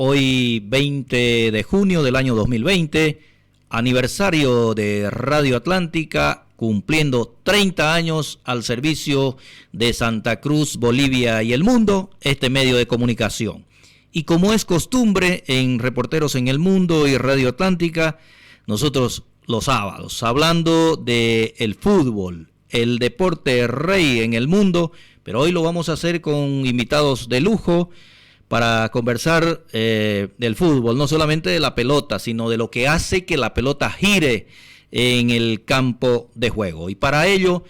Hoy 20 de junio del año 2020, aniversario de Radio Atlántica, cumpliendo 30 años al servicio de Santa Cruz, Bolivia y el mundo, este medio de comunicación. Y como es costumbre en Reporteros en el Mundo y Radio Atlántica, nosotros los sábados, hablando del fútbol, el deporte rey en el mundo, pero hoy lo vamos a hacer con invitados de lujo para conversar del fútbol, no solamente de la pelota, sino de lo que hace que la pelota gire en el campo de juego. Y para ello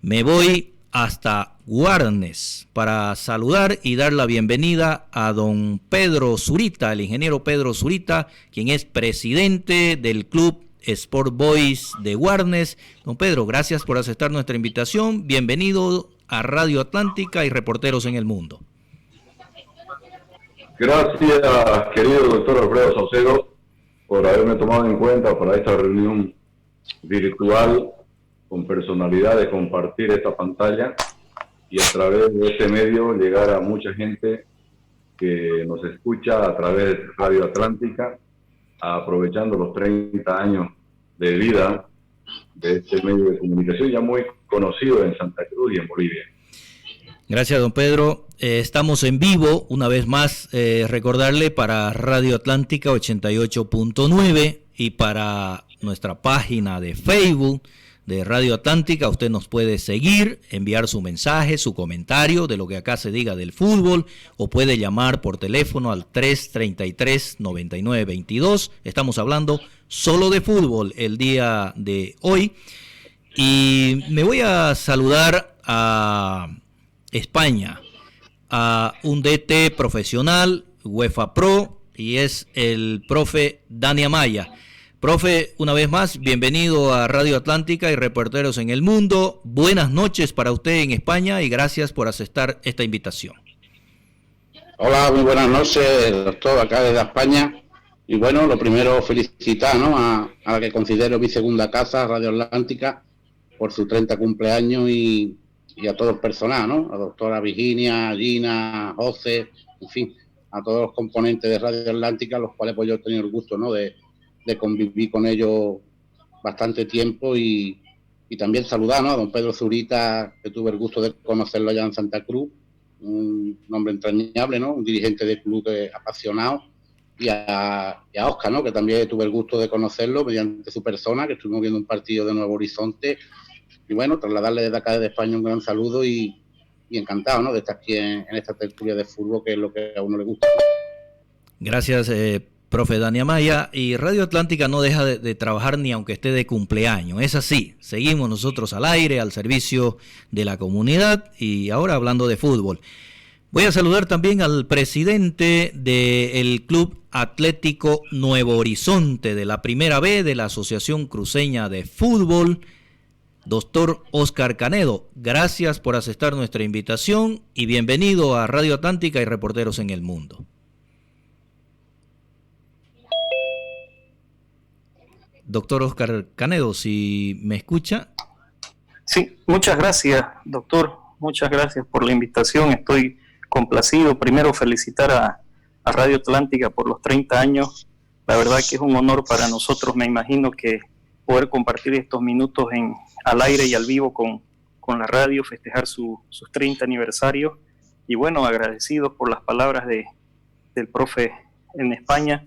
me voy hasta Guarnes para saludar y dar la bienvenida a don Pedro Zurita, el ingeniero Pedro Zurita, quien es presidente del Club Sport Boys de Guarnes. Don Pedro, gracias por aceptar nuestra invitación. Bienvenido a Radio Atlántica y Reporteros en el Mundo. Gracias, querido doctor Alfredo Saucedo, por haberme tomado en cuenta para esta reunión virtual con personalidades, compartir esta pantalla y a través de este medio llegar a mucha gente que nos escucha a través de Radio Atlántica, aprovechando los 30 años de vida de este medio de comunicación ya muy conocido en Santa Cruz y en Bolivia. Gracias, don Pedro. Estamos en vivo, una vez más, recordarle para Radio Atlántica 88.9 y para nuestra página de Facebook de Radio Atlántica. Usted nos puede seguir, enviar su mensaje, su comentario de lo que acá se diga del fútbol, o puede llamar por teléfono al 333-9922. Estamos hablando solo de fútbol el día de hoy. Y me voy a saludar a España, a un DT profesional, UEFA Pro, y es el profe Dani Amaya. Profe, una vez más, bienvenido a Radio Atlántica y Reporteros en el Mundo. Buenas noches para usted en España y gracias por aceptar esta invitación. Hola, muy buenas noches, doctor, acá desde España. Y bueno, lo primero, felicitar, ¿no?, a la que considero mi segunda casa, Radio Atlántica, por su 30 cumpleaños y a todo el personal, ¿no? A doctora Virginia, Gina, José, en fin, a todos los componentes de Radio Atlántica, los cuales pues yo he tenido el gusto, ¿no?, de convivir con ellos bastante tiempo y también saludar, ¿no?, a don Pedro Zurita, que tuve el gusto de conocerlo allá en Santa Cruz, un hombre entrañable, ¿no?, un dirigente del club apasionado, y a Oscar, ¿no?, que también tuve el gusto de conocerlo mediante su persona, que estuvimos viendo un partido de Nuevo Horizonte. Y bueno, trasladarle desde acá, desde España, un gran saludo y encantado, ¿no?, de estar aquí en esta tertulia de fútbol, que es lo que a uno le gusta. Gracias, profe Dani Amaya. Y Radio Atlántica no deja de trabajar ni aunque esté de cumpleaños. Es así, seguimos nosotros al aire, al servicio de la comunidad y ahora hablando de fútbol. Voy a saludar también al presidente del Club Atlético Nuevo Horizonte de la Primera B de la Asociación Cruceña de Fútbol, doctor Oscar Canedo. Gracias por aceptar nuestra invitación y bienvenido a Radio Atlántica y Reporteros en el Mundo. Doctor Oscar Canedo, si me escucha. Sí, muchas gracias, doctor. Muchas gracias por la invitación. Estoy complacido. Primero, felicitar a Radio Atlántica por los 30 años. La verdad que es un honor para nosotros. Me imagino que poder compartir estos minutos al aire y al vivo con la radio, festejar sus 30 aniversarios. Y bueno, agradecidos por las palabras del profe en España.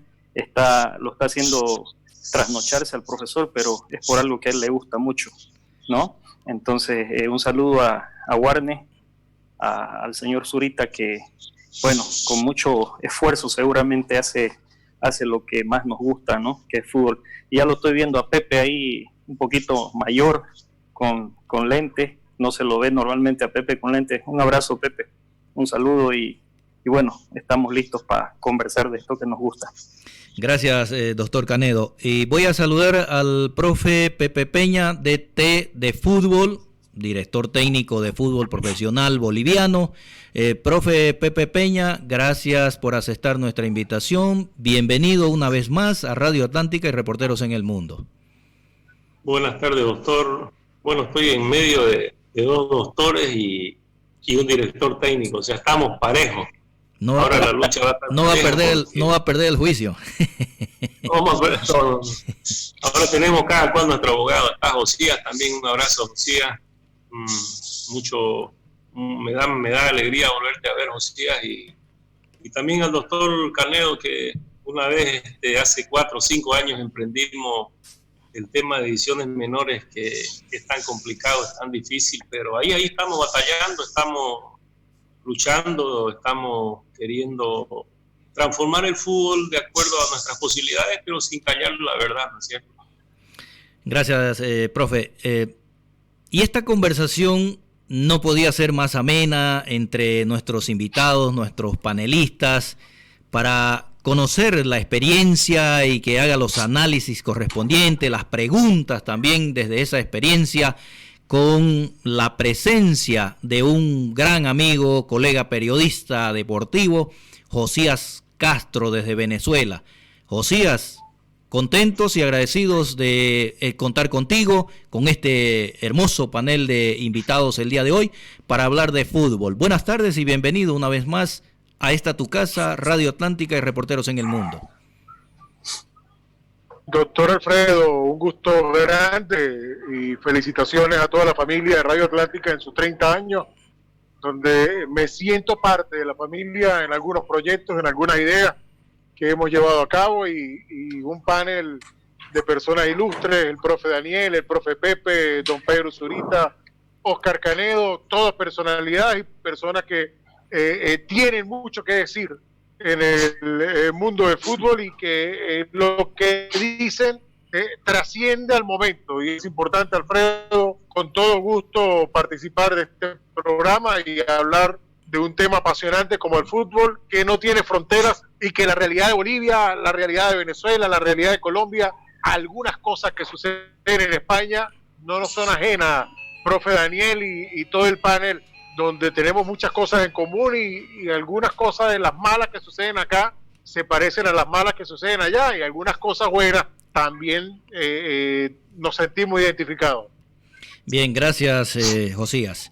Lo está haciendo trasnocharse al profesor, pero es por algo que a él le gusta mucho, ¿no? Entonces, un saludo a Guarnes, al señor Zurita, que, bueno, con mucho esfuerzo seguramente hace lo que más nos gusta, ¿no?, que es fútbol. Y ya lo estoy viendo a Pepe ahí un poquito mayor, con lentes. No se lo ve normalmente a Pepe con lentes. Un abrazo, Pepe, un saludo y bueno, estamos listos para conversar de esto que nos gusta. Gracias, doctor Canedo. Y voy a saludar al profe Pepe Peña, DT de fútbol, director técnico de fútbol profesional boliviano. Profe Pepe Peña, gracias por aceptar nuestra invitación. Bienvenido una vez más a Radio Atlántica y Reporteros en el Mundo. Buenas tardes, doctor. Bueno, estoy en medio de dos doctores y un director técnico, o sea, estamos parejos. No va, ahora la lucha va a estar no va a pareja perder porque no va a perder el juicio. vamos a ver, ahora tenemos cada cual nuestro abogado. Está Josías también, un abrazo Josías. Me da alegría volverte a ver, Josías, y también al doctor Canedo, que una vez hace 4 o 5 años emprendimos el tema de divisiones menores, que es tan complicado, es tan difícil, pero ahí estamos batallando, estamos luchando, estamos queriendo transformar el fútbol de acuerdo a nuestras posibilidades, pero sin callar la verdad, ¿no es cierto? Gracias, profe. Y esta conversación no podía ser más amena entre nuestros invitados, nuestros panelistas, para conocer la experiencia y que haga los análisis correspondientes, las preguntas también desde esa experiencia, con la presencia de un gran amigo, colega periodista deportivo, Josías Castro desde Venezuela. Josías, contentos y agradecidos de contar contigo, con este hermoso panel de invitados el día de hoy para hablar de fútbol. Buenas tardes y bienvenido una vez más a esta tu casa, Radio Atlántica y Reporteros en el Mundo. Doctor Alfredo, un gusto grande y felicitaciones a toda la familia de Radio Atlántica en sus 30 años, donde me siento parte de la familia en algunos proyectos, en algunas ideas que hemos llevado a cabo y un panel de personas ilustres, el profe Daniel, el profe Pepe, don Pedro Zurita, Oscar Canedo, todas personalidades y personas que tienen mucho que decir en el mundo del fútbol y que lo que dicen trasciende al momento, y es importante, Alfredo, con todo gusto participar de este programa y hablar de un tema apasionante como el fútbol, que no tiene fronteras y que la realidad de Bolivia, la realidad de Venezuela, la realidad de Colombia, algunas cosas que suceden en España no nos son ajenas, profe Daniel y todo el panel, donde tenemos muchas cosas en común y algunas cosas de las malas que suceden acá se parecen a las malas que suceden allá, y algunas cosas buenas también nos sentimos identificados. Bien, gracias Josías.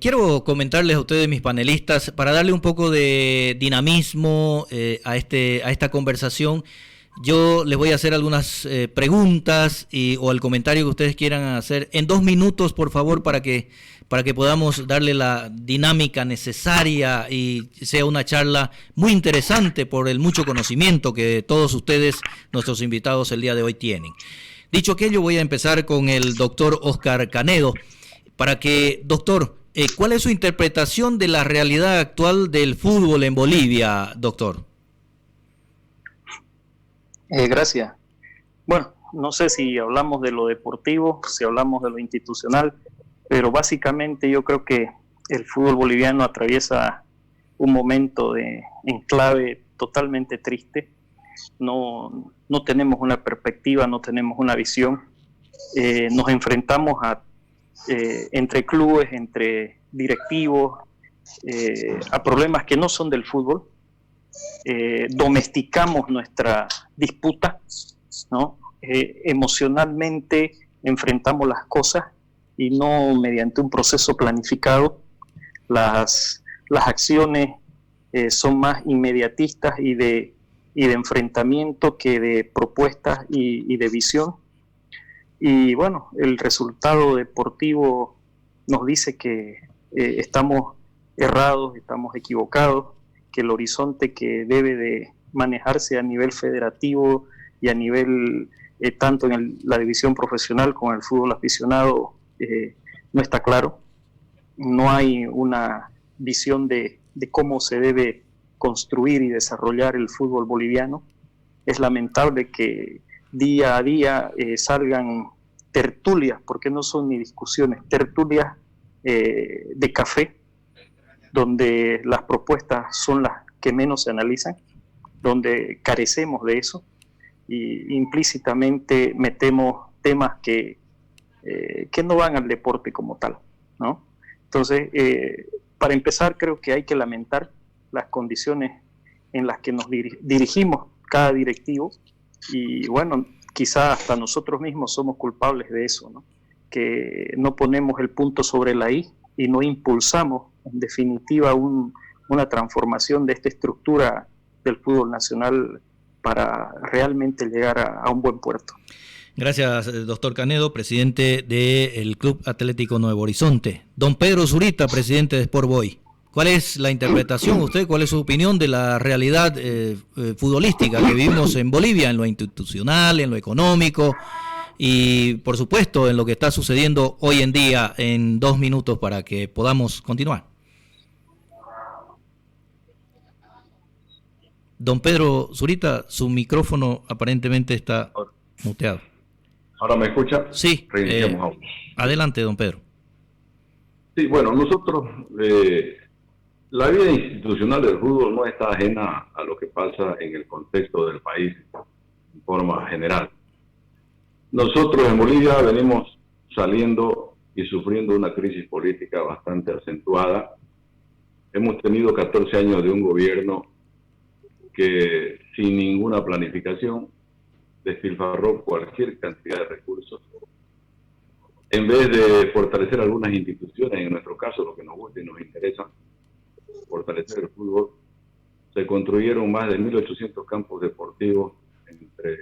Quiero comentarles a ustedes, mis panelistas, para darle un poco de dinamismo a esta conversación. Yo les voy a hacer algunas preguntas o el comentario que ustedes quieran hacer en 2 minutos, por favor, para que podamos darle la dinámica necesaria y sea una charla muy interesante por el mucho conocimiento que todos ustedes, nuestros invitados el día de hoy, tienen. Dicho aquello, voy a empezar con el doctor Oscar Canedo, para que, doctor, ¿cuál es su interpretación de la realidad actual del fútbol en Bolivia, doctor? Gracias. Bueno, no sé si hablamos de lo deportivo, si hablamos de lo institucional, pero básicamente yo creo que el fútbol boliviano atraviesa un momento de enclave totalmente triste. No tenemos una perspectiva, no tenemos una visión. Nos enfrentamos entre clubes, entre directivos, a problemas que no son del fútbol. Domesticamos nuestra disputa, ¿no? Emocionalmente enfrentamos las cosas y no mediante un proceso planificado. Las acciones son más inmediatistas y de enfrentamiento que de propuestas y de visión. Y bueno, el resultado deportivo nos dice que estamos errados, estamos equivocados, que el horizonte que debe de manejarse a nivel federativo y a nivel tanto en la división profesional como en el fútbol aficionado no está claro. No hay una visión de cómo se debe construir y desarrollar el fútbol boliviano. Es lamentable que día a día salgan tertulias, porque no son ni discusiones, tertulias de café, donde las propuestas son las que menos se analizan, donde carecemos de eso, y implícitamente metemos temas que no van al deporte como tal, ¿no? Entonces, para empezar, creo que hay que lamentar las condiciones en las que nos dirigimos cada directivo, y bueno, quizá hasta nosotros mismos somos culpables de eso, ¿no? Que no ponemos el punto sobre la I y no impulsamos, en definitiva, un una transformación de esta estructura del fútbol nacional para realmente llegar a un buen puerto. Gracias, doctor Canedo, presidente del Club Atlético Nuevo Horizonte. Don Pedro Zurita, presidente de Sport Boys. ¿Cuál es la interpretación usted, cuál es su opinión de la realidad futbolística que vivimos en Bolivia, en lo institucional, en lo económico y, por supuesto, en lo que está sucediendo hoy en día, en 2 minutos para que podamos continuar? Don Pedro Zurita, su micrófono aparentemente está muteado. ¿Ahora me escucha? Sí, adelante, don Pedro. Sí, bueno, nosotros, la vida institucional del fútbol no está ajena a lo que pasa en el contexto del país en forma general. Nosotros en Bolivia venimos saliendo y sufriendo una crisis política bastante acentuada. Hemos tenido 14 años de un gobierno que sin ninguna planificación despilfarró cualquier cantidad de recursos. En vez de fortalecer algunas instituciones, en nuestro caso lo que nos gusta y nos interesa, fortalecer el fútbol, se construyeron más de 1.800 campos deportivos entre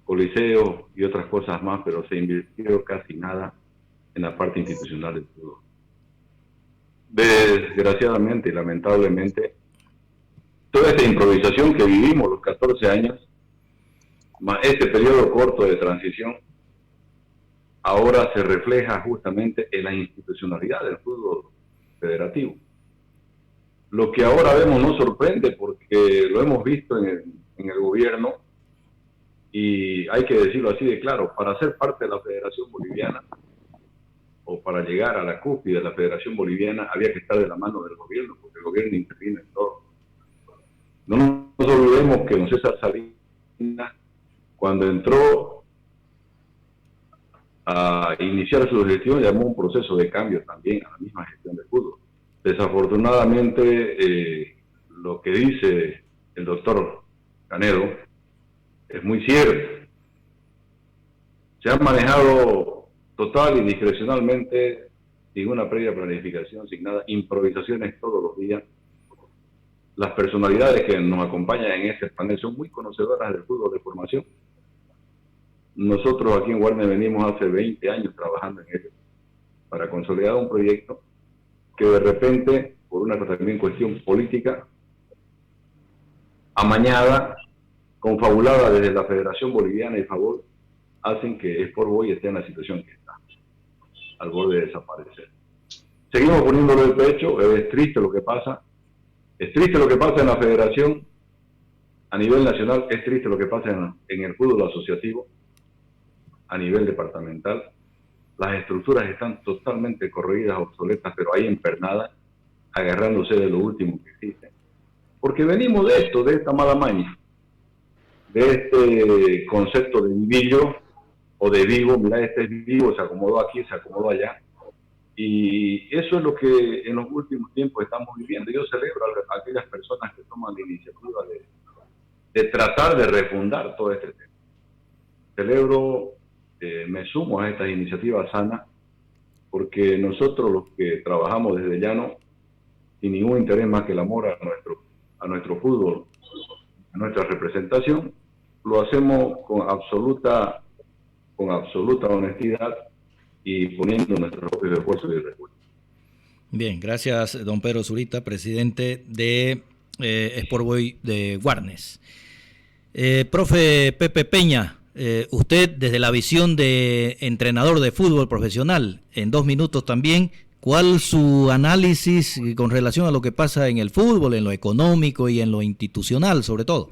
coliseos y otras cosas más, pero se invirtió casi nada en la parte institucional del fútbol. Desgraciadamente y lamentablemente, toda esta improvisación que vivimos los 14 años, más este periodo corto de transición, ahora se refleja justamente en la institucionalidad del fútbol federativo. Lo que ahora vemos nos sorprende porque lo hemos visto en el gobierno, y hay que decirlo así de claro: para ser parte de la Federación Boliviana o para llegar a la cúspide de la Federación Boliviana había que estar de la mano del gobierno, porque el gobierno interviene en todo. No nos olvidemos que don César Salinas, cuando entró a iniciar su gestión, llamó un proceso de cambio también a la misma gestión del fútbol. Desafortunadamente, lo que dice el doctor Canedo es muy cierto. Se ha manejado total y discrecionalmente, sin una previa planificación, sin nada, improvisaciones todos los días. Las personalidades que nos acompañan en este panel son muy conocedoras del fútbol de formación. Nosotros aquí en Guarne venimos hace 20 años trabajando en ello para consolidar un proyecto que de repente, por una también cuestión política, amañada, confabulada desde la Federación Boliviana y favor, hacen que Sport Boys esté en la situación que está, al borde de desaparecer. Seguimos poniéndolo de pecho, es triste lo que pasa. Es triste lo que pasa en la federación a nivel nacional, es triste lo que pasa en el fútbol asociativo a nivel departamental. Las estructuras están totalmente corroídas, obsoletas, pero ahí empernadas, agarrándose de lo último que existe. Porque venimos de esto, de esta mala maña, de este concepto de vivillo o de vivo. Mira, este es vivo, se acomodó aquí, se acomodó allá. Y eso es lo que en los últimos tiempos estamos viviendo. Yo celebro a aquellas personas que toman la iniciativa de tratar de refundar todo este tema. Celebro, me sumo a estas iniciativas sanas, porque nosotros los que trabajamos desde llano, sin ningún interés más que el amor a nuestro fútbol, a nuestra representación, lo hacemos con absoluta honestidad y poniendo nuestros propios esfuerzos y recursos. Bien, gracias don Pedro Zurita, presidente de Sport Boys de Guarnes. Profe Pepe Peña, usted desde la visión de entrenador de fútbol profesional, en 2 minutos también, ¿cuál su análisis con relación a lo que pasa en el fútbol, en lo económico y en lo institucional sobre todo?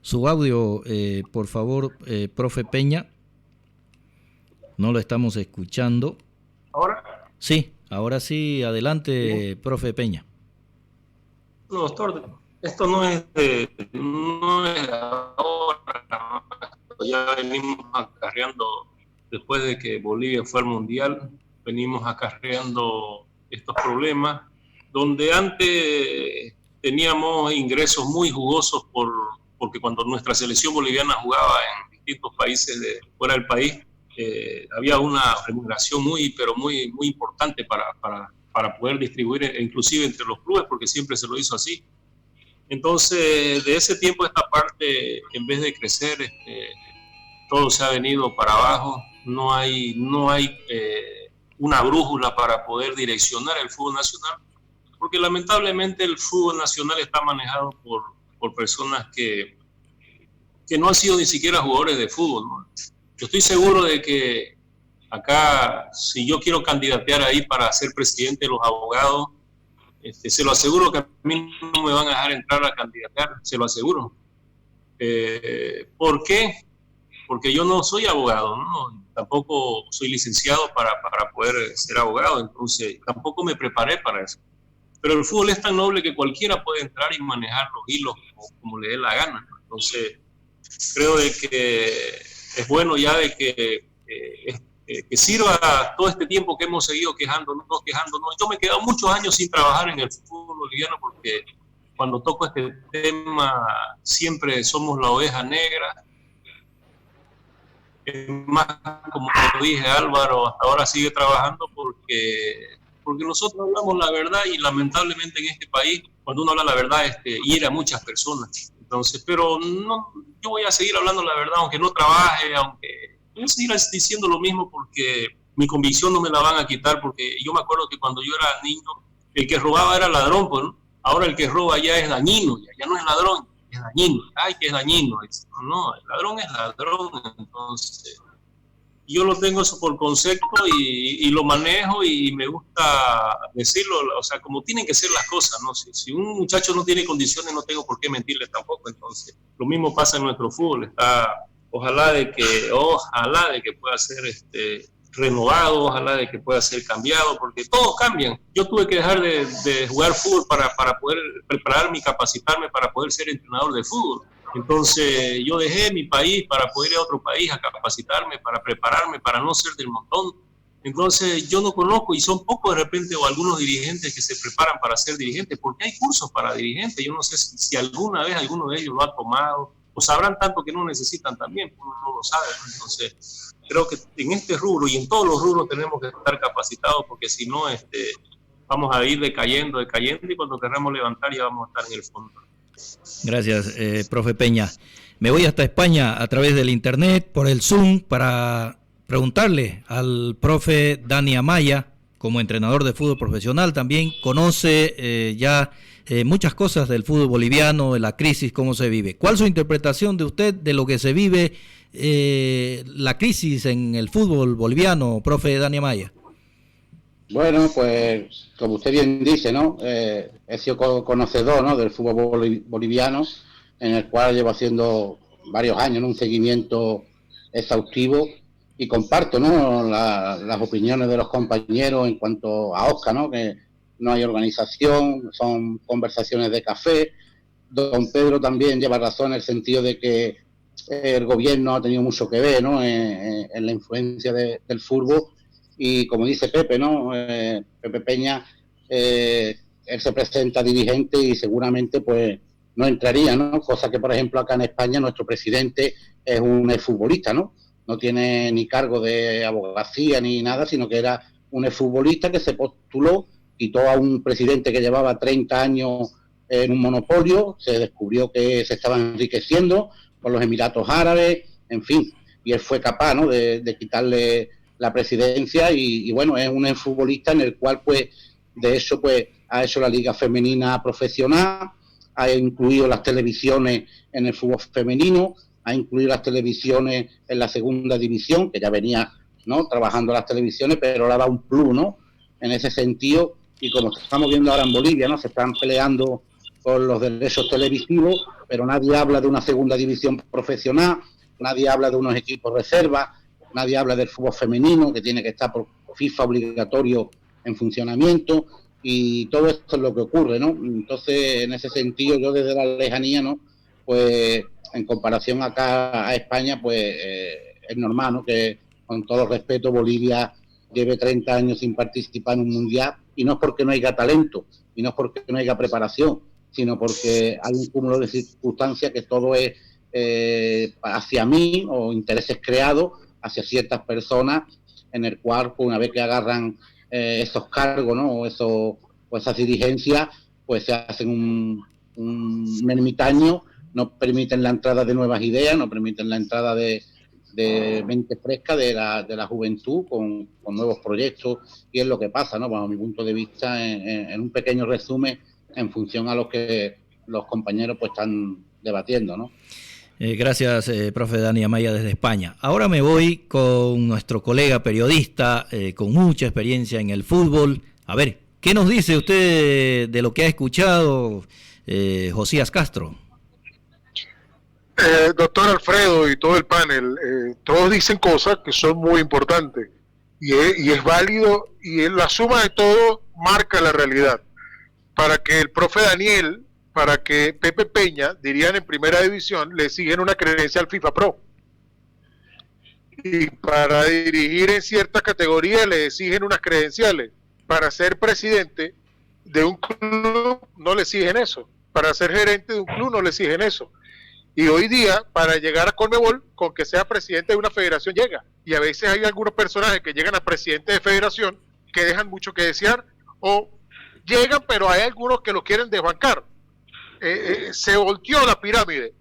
Su audio, por favor, profe Peña. No lo estamos escuchando. ¿Ahora? Sí, ahora sí. Adelante, profe Peña. No, doctor, esto no es ahora. Ya venimos acarreando, después de que Bolivia fue al Mundial, venimos acarreando estos problemas, donde antes teníamos ingresos muy jugosos porque cuando nuestra selección boliviana jugaba en distintos países de fuera del país, había una remuneración pero muy importante para poder distribuir, inclusive entre los clubes, porque siempre se lo hizo así. Entonces, de ese tiempo a esta parte, en vez de crecer, todo se ha venido para abajo. No hay una brújula para poder direccionar el fútbol nacional, porque lamentablemente el fútbol nacional está manejado por personas que no han sido ni siquiera jugadores de fútbol, ¿no? Yo estoy seguro de que acá, si yo quiero candidatear ahí para ser presidente de los abogados, se lo aseguro que a mí no me van a dejar entrar a candidatear, se lo aseguro. ¿Por qué? Porque yo no soy abogado, ¿no? Tampoco soy licenciado para poder ser abogado, entonces tampoco me preparé para eso. Pero el fútbol es tan noble que cualquiera puede entrar y manejar los hilos como le dé la gana. Entonces, creo de que es bueno ya de que sirva todo este tiempo que hemos seguido quejándonos. Yo me he quedado muchos años sin trabajar en el fútbol boliviano porque cuando toco este tema siempre somos la oveja negra. Más, como lo dije, Álvaro hasta ahora sigue trabajando porque nosotros hablamos la verdad y lamentablemente en este país, cuando uno habla la verdad, hiere a muchas personas. Entonces, pero no, yo voy a seguir hablando la verdad, aunque no trabaje, voy a seguir diciendo lo mismo porque mi convicción no me la van a quitar, porque yo me acuerdo que cuando yo era niño, el que robaba era ladrón, pues, ¿no? Ahora el que roba ya es dañino, ya no es ladrón, es dañino. Ay, que es dañino. No, el ladrón es ladrón. Entonces, yo lo tengo eso por concepto y lo manejo y me gusta decirlo, o sea, como tienen que ser las cosas, ¿no? Si un muchacho no tiene condiciones, no tengo por qué mentirle tampoco. Entonces, lo mismo pasa en nuestro fútbol. Ojalá de que pueda ser renovado, ojalá de que pueda ser cambiado, porque todos cambian. Yo tuve que dejar de jugar fútbol para poder prepararme y capacitarme para poder ser entrenador de fútbol. Entonces yo dejé mi país para poder ir a otro país a capacitarme, para prepararme, para no ser del montón. Entonces yo no conozco, y son pocos de repente, o algunos dirigentes que se preparan para ser dirigentes, porque hay cursos para dirigentes. Yo no sé si alguna vez alguno de ellos lo ha tomado, o sabrán tanto que no necesitan también, uno no lo sabe, ¿no? Entonces creo que en este rubro y en todos los rubros tenemos que estar capacitados, porque si no vamos a ir decayendo, y cuando queramos levantar ya vamos a estar en el fondo. Gracias, profe Peña. Me voy hasta España a través del internet, por el Zoom, para preguntarle al profe Dani Amaya, como entrenador de fútbol profesional, también conoce ya muchas cosas del fútbol boliviano, de la crisis, cómo se vive. ¿Cuál es su interpretación de usted de lo que se vive, la crisis en el fútbol boliviano, profe Dani Amaya? Bueno, pues como usted bien dice, ¿no? He sido conocedor, ¿no?, del fútbol boliviano, en el cual llevo haciendo varios años, ¿no?, un seguimiento exhaustivo, y comparto, ¿no?, las opiniones de los compañeros en cuanto a Oscar, ¿no?, que no hay organización, son conversaciones de café. Don Pedro también lleva razón en el sentido de que el gobierno ha tenido mucho que ver, ¿no?, en la influencia del fútbol. Y como dice Pepe, ¿no?, Pepe Peña, él se presenta dirigente y seguramente pues no entraría, ¿no? Cosa que, por ejemplo, acá en España nuestro presidente es un exfutbolista, ¿no? No tiene ni cargo de abogacía ni nada, sino que era un exfutbolista que se postuló, quitó a un presidente que llevaba 30 años en un monopolio, se descubrió que se estaba enriqueciendo con los Emiratos Árabes, en fin, y él fue capaz, ¿no?, de quitarle la presidencia y bueno, es un futbolista en el cual pues de eso pues ha hecho la liga femenina profesional, ha incluido las televisiones en el fútbol femenino, ha incluido las televisiones en la segunda división, que ya venía, ¿no?, trabajando las televisiones, pero ahora da un plus, ¿no?, en ese sentido. Y como estamos viendo ahora en Bolivia, ¿no?, se están peleando por los derechos televisivos, pero nadie habla de una segunda división profesional, nadie habla de unos equipos reservas, nadie habla del fútbol femenino, que tiene que estar por FIFA obligatorio en funcionamiento, y todo esto es lo que ocurre, ¿no? Entonces, en ese sentido, yo desde la lejanía, ¿no?, pues en comparación acá a España, pues es normal, ¿no?, que con todo respeto Bolivia lleve 30 años sin participar en un mundial, y no es porque no haya talento, y no es porque no haya preparación, sino porque hay un cúmulo de circunstancias que todo es hacia mí, o intereses creados, hacia ciertas personas, en el cual, pues, una vez que agarran esos cargos, ¿no? o esas dirigencias, pues se hacen un ermitaño, no permiten la entrada de nuevas ideas, no permiten la entrada de mente fresca de la juventud con nuevos proyectos, y es lo que pasa, ¿no? Bajo mi punto de vista, en un pequeño resumen, en función a lo que los compañeros pues están debatiendo, ¿no? Gracias, profe Dani Amaya desde España. Ahora me voy con nuestro colega periodista con mucha experiencia en el fútbol. A ver, ¿qué nos dice usted de lo que ha escuchado, Josías Castro? Doctor Alfredo y todo el panel, todos dicen cosas que son muy importantes y es válido, y la suma de todo marca la realidad. Para que el profe Daniel, para que Pepe Peña, dirían en primera división, le exigen una credencial FIFA Pro. Y para dirigir en ciertas categorías le exigen unas credenciales. Para ser presidente de un club no le exigen eso. Para ser gerente de un club no le exigen eso. Y hoy día, para llegar a Conmebol, con que sea presidente de una federación llega. Y a veces hay algunos personajes que llegan a presidente de federación que dejan mucho que desear, o llegan, pero hay algunos que lo quieren desbancar. Se volteó la pirámide.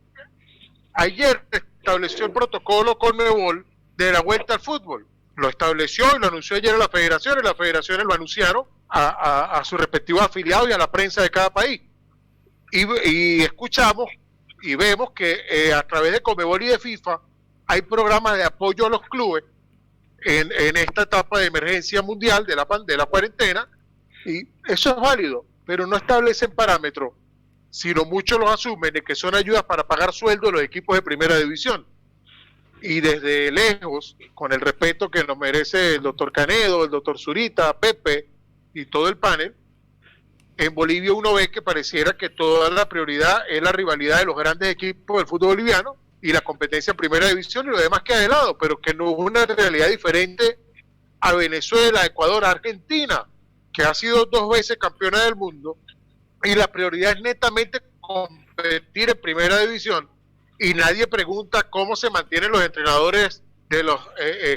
Ayer estableció el protocolo Conmebol de la vuelta al fútbol. Lo estableció y lo anunció ayer a la federación, y las federaciones lo anunciaron a sus respectivos afiliados y a la prensa de cada país. Y escuchamos y vemos que a través de Conmebol y de FIFA hay programas de apoyo a los clubes en esta etapa de emergencia mundial de la cuarentena, y eso es válido, pero no establecen parámetros, sino muchos los asumen de que son ayudas para pagar sueldos de los equipos de primera división. Y desde lejos, con el respeto que nos merece el doctor Canedo, el doctor Zurita, Pepe y todo el panel, en Bolivia uno ve que pareciera que toda la prioridad es la rivalidad de los grandes equipos del fútbol boliviano y la competencia en primera división, y lo demás queda de lado, pero que no es una realidad diferente a Venezuela, Ecuador, Argentina, que ha sido 2 veces campeona del mundo, y la prioridad es netamente competir en primera división, y nadie pregunta cómo se mantienen los entrenadores de las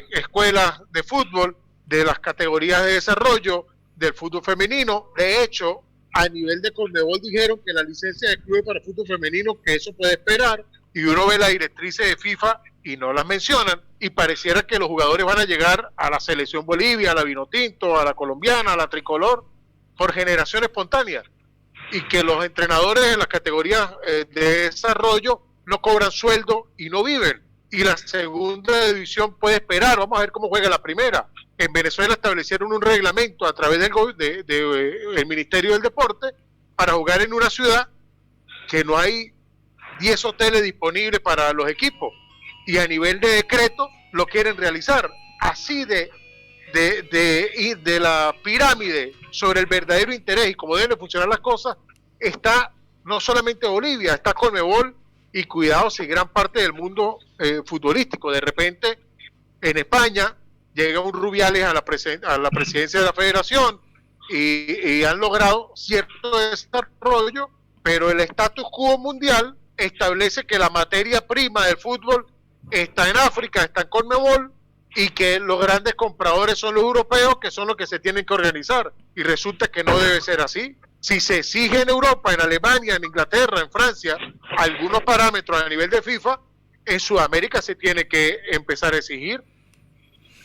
escuelas de fútbol, de las categorías de desarrollo, del fútbol femenino. De hecho, a nivel de Conmebol dijeron que la licencia de clubes para fútbol femenino, que eso puede esperar, y uno ve las directrices de FIFA y no las mencionan, y pareciera que los jugadores van a llegar a la selección Bolivia, a la Vinotinto, a la colombiana, a la tricolor, por generación espontánea, y que los entrenadores en las categorías de desarrollo no cobran sueldo y no viven, y la segunda división puede esperar. Vamos a ver cómo juega la primera. En Venezuela establecieron un reglamento a través del Ministerio del Deporte para jugar en una ciudad que no hay 10 hoteles disponibles para los equipos, y a nivel de decreto lo quieren realizar. Así de la pirámide sobre el verdadero interés y cómo deben funcionar las cosas está no solamente Bolivia, está Conmebol, y cuidado si gran parte del mundo futbolístico. De repente en España llega un Rubiales a la presidencia de la federación y han logrado cierto desarrollo, pero el status quo mundial establece que la materia prima del fútbol está en África, está en Conmebol, y que los grandes compradores son los europeos, que son los que se tienen que organizar, y resulta que no debe ser así. Si se exige en Europa, en Alemania, en Inglaterra, en Francia, algunos parámetros a nivel de FIFA, en Sudamérica se tiene que empezar a exigir.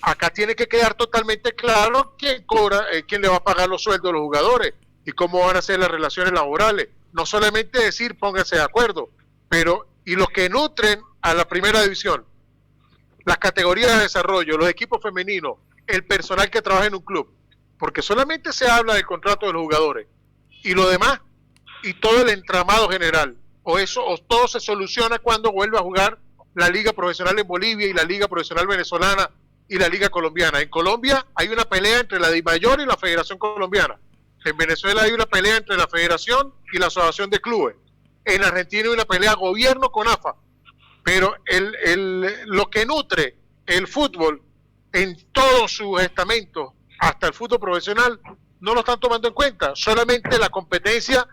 Acá tiene que quedar totalmente claro quién cobra, quién le va a pagar los sueldos a los jugadores y cómo van a ser las relaciones laborales. No solamente decir pónganse de acuerdo, pero y los que nutren a la primera división, las categorías de desarrollo, los equipos femeninos, el personal que trabaja en un club, porque solamente se habla del contrato de los jugadores, y lo demás, y todo el entramado general, o todo se soluciona cuando vuelva a jugar la liga profesional en Bolivia y la liga profesional venezolana y la liga colombiana. En Colombia hay una pelea entre la DIMAYOR y la Federación Colombiana. En Venezuela hay una pelea entre la Federación y la Asociación de Clubes. En Argentina hay una pelea gobierno con AFA. Pero lo que nutre el fútbol en todos sus estamentos, hasta el fútbol profesional, no lo están tomando en cuenta. Solamente la competencia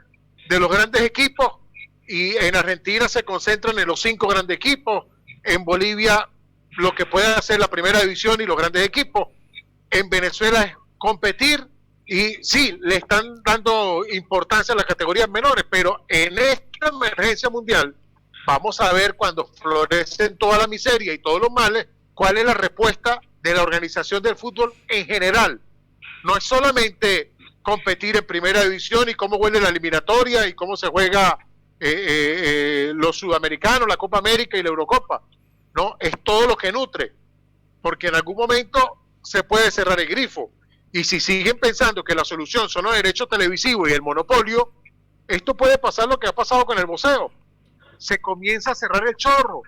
de los grandes equipos, y en Argentina se concentran en los 5 grandes equipos. En Bolivia lo que puede hacer la primera división y los grandes equipos. En Venezuela es competir, y sí, le están dando importancia a las categorías menores, pero en esta emergencia mundial vamos a ver, cuando florecen toda la miseria y todos los males, cuál es la respuesta de la organización del fútbol en general. No es solamente competir en primera división y cómo huele la eliminatoria y cómo se juega los sudamericanos, la Copa América y la Eurocopa. No, es todo lo que nutre, porque en algún momento se puede cerrar el grifo. Y si siguen pensando que la solución son los derechos televisivos y el monopolio, esto puede pasar lo que ha pasado con el boxeo. Se comienza a cerrar el chorro,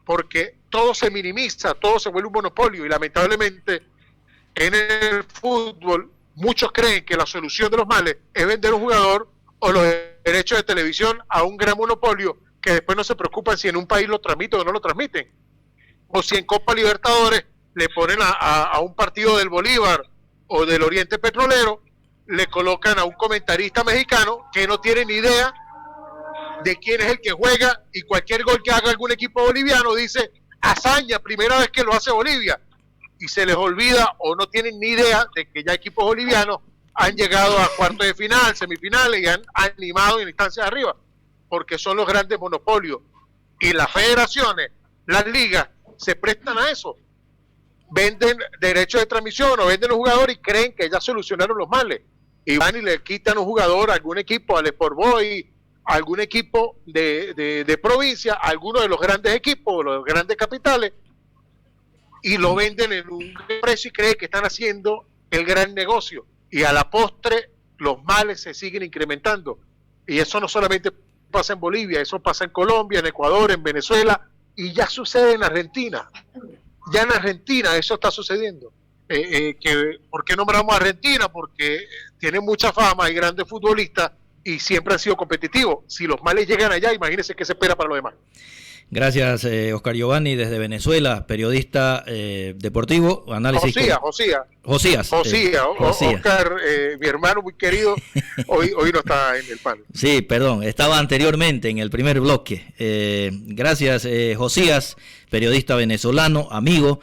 porque todo se minimiza, todo se vuelve un monopolio, y lamentablemente en el fútbol muchos creen que la solución de los males es vender un jugador o los derechos de televisión a un gran monopolio, que después no se preocupan si en un país lo transmiten o no lo transmiten, o si en Copa Libertadores le ponen a un partido del Bolívar o del Oriente Petrolero, le colocan a un comentarista mexicano que no tiene ni idea de quién es el que juega, y cualquier gol que haga algún equipo boliviano dice hazaña, primera vez que lo hace Bolivia, y se les olvida o no tienen ni idea de que ya equipos bolivianos han llegado a cuartos de final, semifinales, y han animado en instancias de arriba, porque son los grandes monopolios, y las federaciones, las ligas, se prestan a eso. Venden derechos de transmisión o venden los jugadores y creen que ya solucionaron los males, y van y le quitan un jugador a algún equipo, al Sport Boys, a algún equipo de provincia, a alguno de los grandes equipos, los grandes capitales, y lo venden en un precio y creen que están haciendo el gran negocio, y a la postre los males se siguen incrementando. Y eso no solamente pasa en Bolivia, eso pasa en Colombia, en Ecuador, en Venezuela, y ya sucede en Argentina. Ya en Argentina eso está sucediendo. ¿Por qué nombramos a Argentina? Porque tiene mucha fama, hay grandes futbolistas y siempre han sido competitivos. Si los males llegan allá, imagínense qué se espera para los demás. Gracias, Oscar Giovanni, desde Venezuela, periodista deportivo, análisis. Josías. Oscar, mi hermano muy querido, hoy no está en el panel. Sí, perdón, estaba anteriormente en el primer bloque. Gracias, Josías, periodista venezolano, amigo,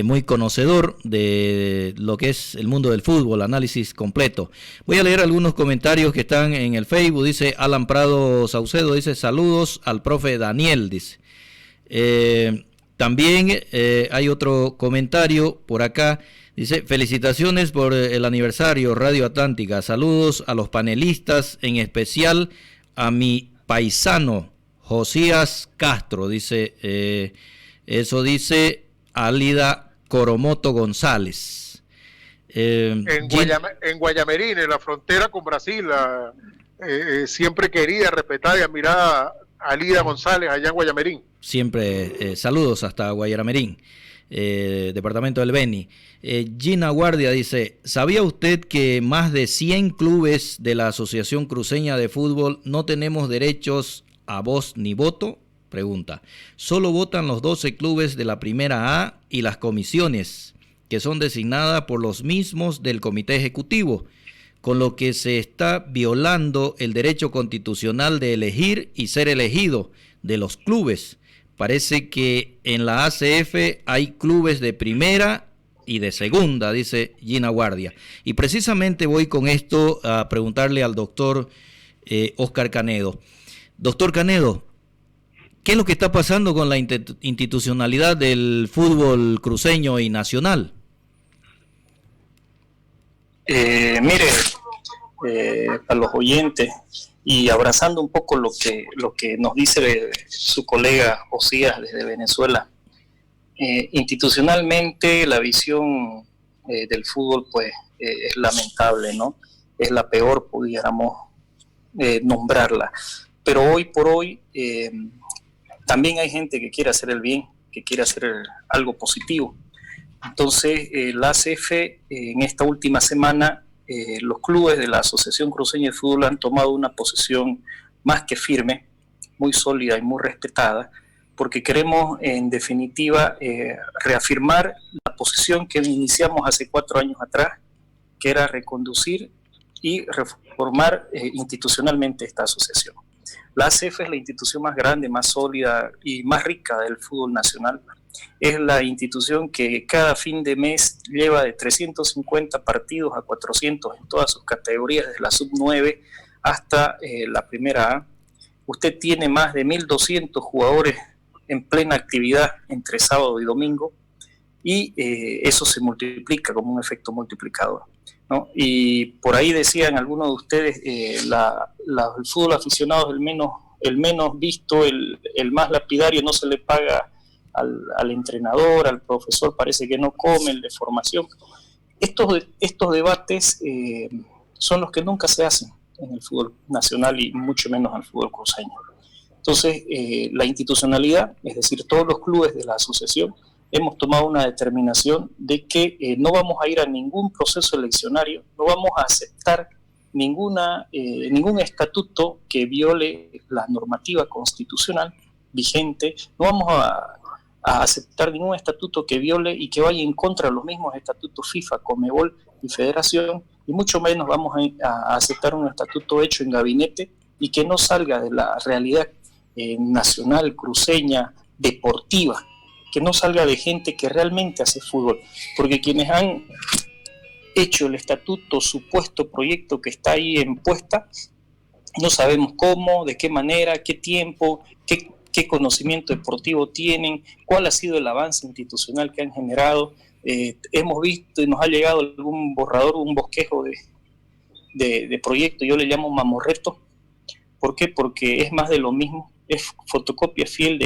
muy conocedor de lo que es el mundo del fútbol, análisis completo. Voy a leer algunos comentarios que están en el Facebook. Dice Alan Prado Saucedo, dice saludos al profe Daniel, dice. También hay otro comentario por acá. Dice, felicitaciones por el aniversario Radio Atlántica. Saludos a los panelistas, en especial a mi paisano Josías Castro. Dice, eso dice Alida Coromoto González. En Guayamerín, en la frontera con Brasil, siempre querida, respetada y admirada Alida González, allá en Guayamerín. Siempre saludos hasta Guayamerín. Departamento del Beni. Gina Guardia dice, ¿sabía usted que más de 100 clubes de la Asociación Cruceña de Fútbol no tenemos derechos a voz ni voto? Pregunta. Solo votan los 12 clubes de la primera A y las comisiones, que son designadas por los mismos del Comité Ejecutivo, con lo que se está violando el derecho constitucional de elegir y ser elegido de los clubes. Parece que en la ACF hay clubes de primera y de segunda, dice Gina Guardia. Y precisamente voy con esto a preguntarle al doctor Oscar Canedo. Doctor Canedo, ¿qué es lo que está pasando con la institucionalidad del fútbol cruceño y nacional? Mire, a los oyentes, y abrazando un poco lo que nos dice su colega Josías desde Venezuela, institucionalmente la visión del fútbol pues es lamentable, ¿no? Es la peor, pudiéramos nombrarla. Pero hoy por hoy también hay gente que quiere hacer el bien, que quiere hacer algo positivo. Entonces, la ACF en esta última semana, los clubes de la Asociación Cruceña de Fútbol han tomado una posición más que firme, muy sólida y muy respetada, porque queremos, en definitiva, reafirmar la posición que iniciamos hace 4 años atrás, que era reconducir y reformar institucionalmente esta asociación. La ACF es la institución más grande, más sólida y más rica del fútbol nacional. Es la institución que cada fin de mes lleva de 350 partidos a 400 en todas sus categorías, desde la sub-9 hasta la primera A. Usted tiene más de 1.200 jugadores en plena actividad entre sábado y domingo, y eso se multiplica como un efecto multiplicador, ¿no? Y por ahí decían algunos de ustedes, el fútbol aficionado es el menos visto, el más lapidario, no se le paga al entrenador, al profesor, parece que no come, el de formación. Estos debates son los que nunca se hacen en el fútbol nacional y mucho menos en el fútbol cruceño. Entonces, la institucionalidad, es decir, todos los clubes de la asociación, hemos tomado una determinación de que no vamos a ir a ningún proceso eleccionario, no vamos a aceptar ningún estatuto que viole la normativa constitucional vigente, no vamos a aceptar ningún estatuto que viole y que vaya en contra de los mismos estatutos FIFA, Conmebol y Federación, y mucho menos vamos a aceptar un estatuto hecho en gabinete y que no salga de la realidad nacional, cruceña, deportiva, que no salga de gente que realmente hace fútbol, porque quienes han hecho el estatuto, supuesto proyecto que está ahí en puesta, no sabemos cómo, de qué manera, qué tiempo, qué conocimiento deportivo tienen, cuál ha sido el avance institucional que han generado. Hemos visto y nos ha llegado algún borrador, un bosquejo de proyecto, yo le llamo mamorreto. ¿Por qué? Porque es más de lo mismo, es fotocopia fiel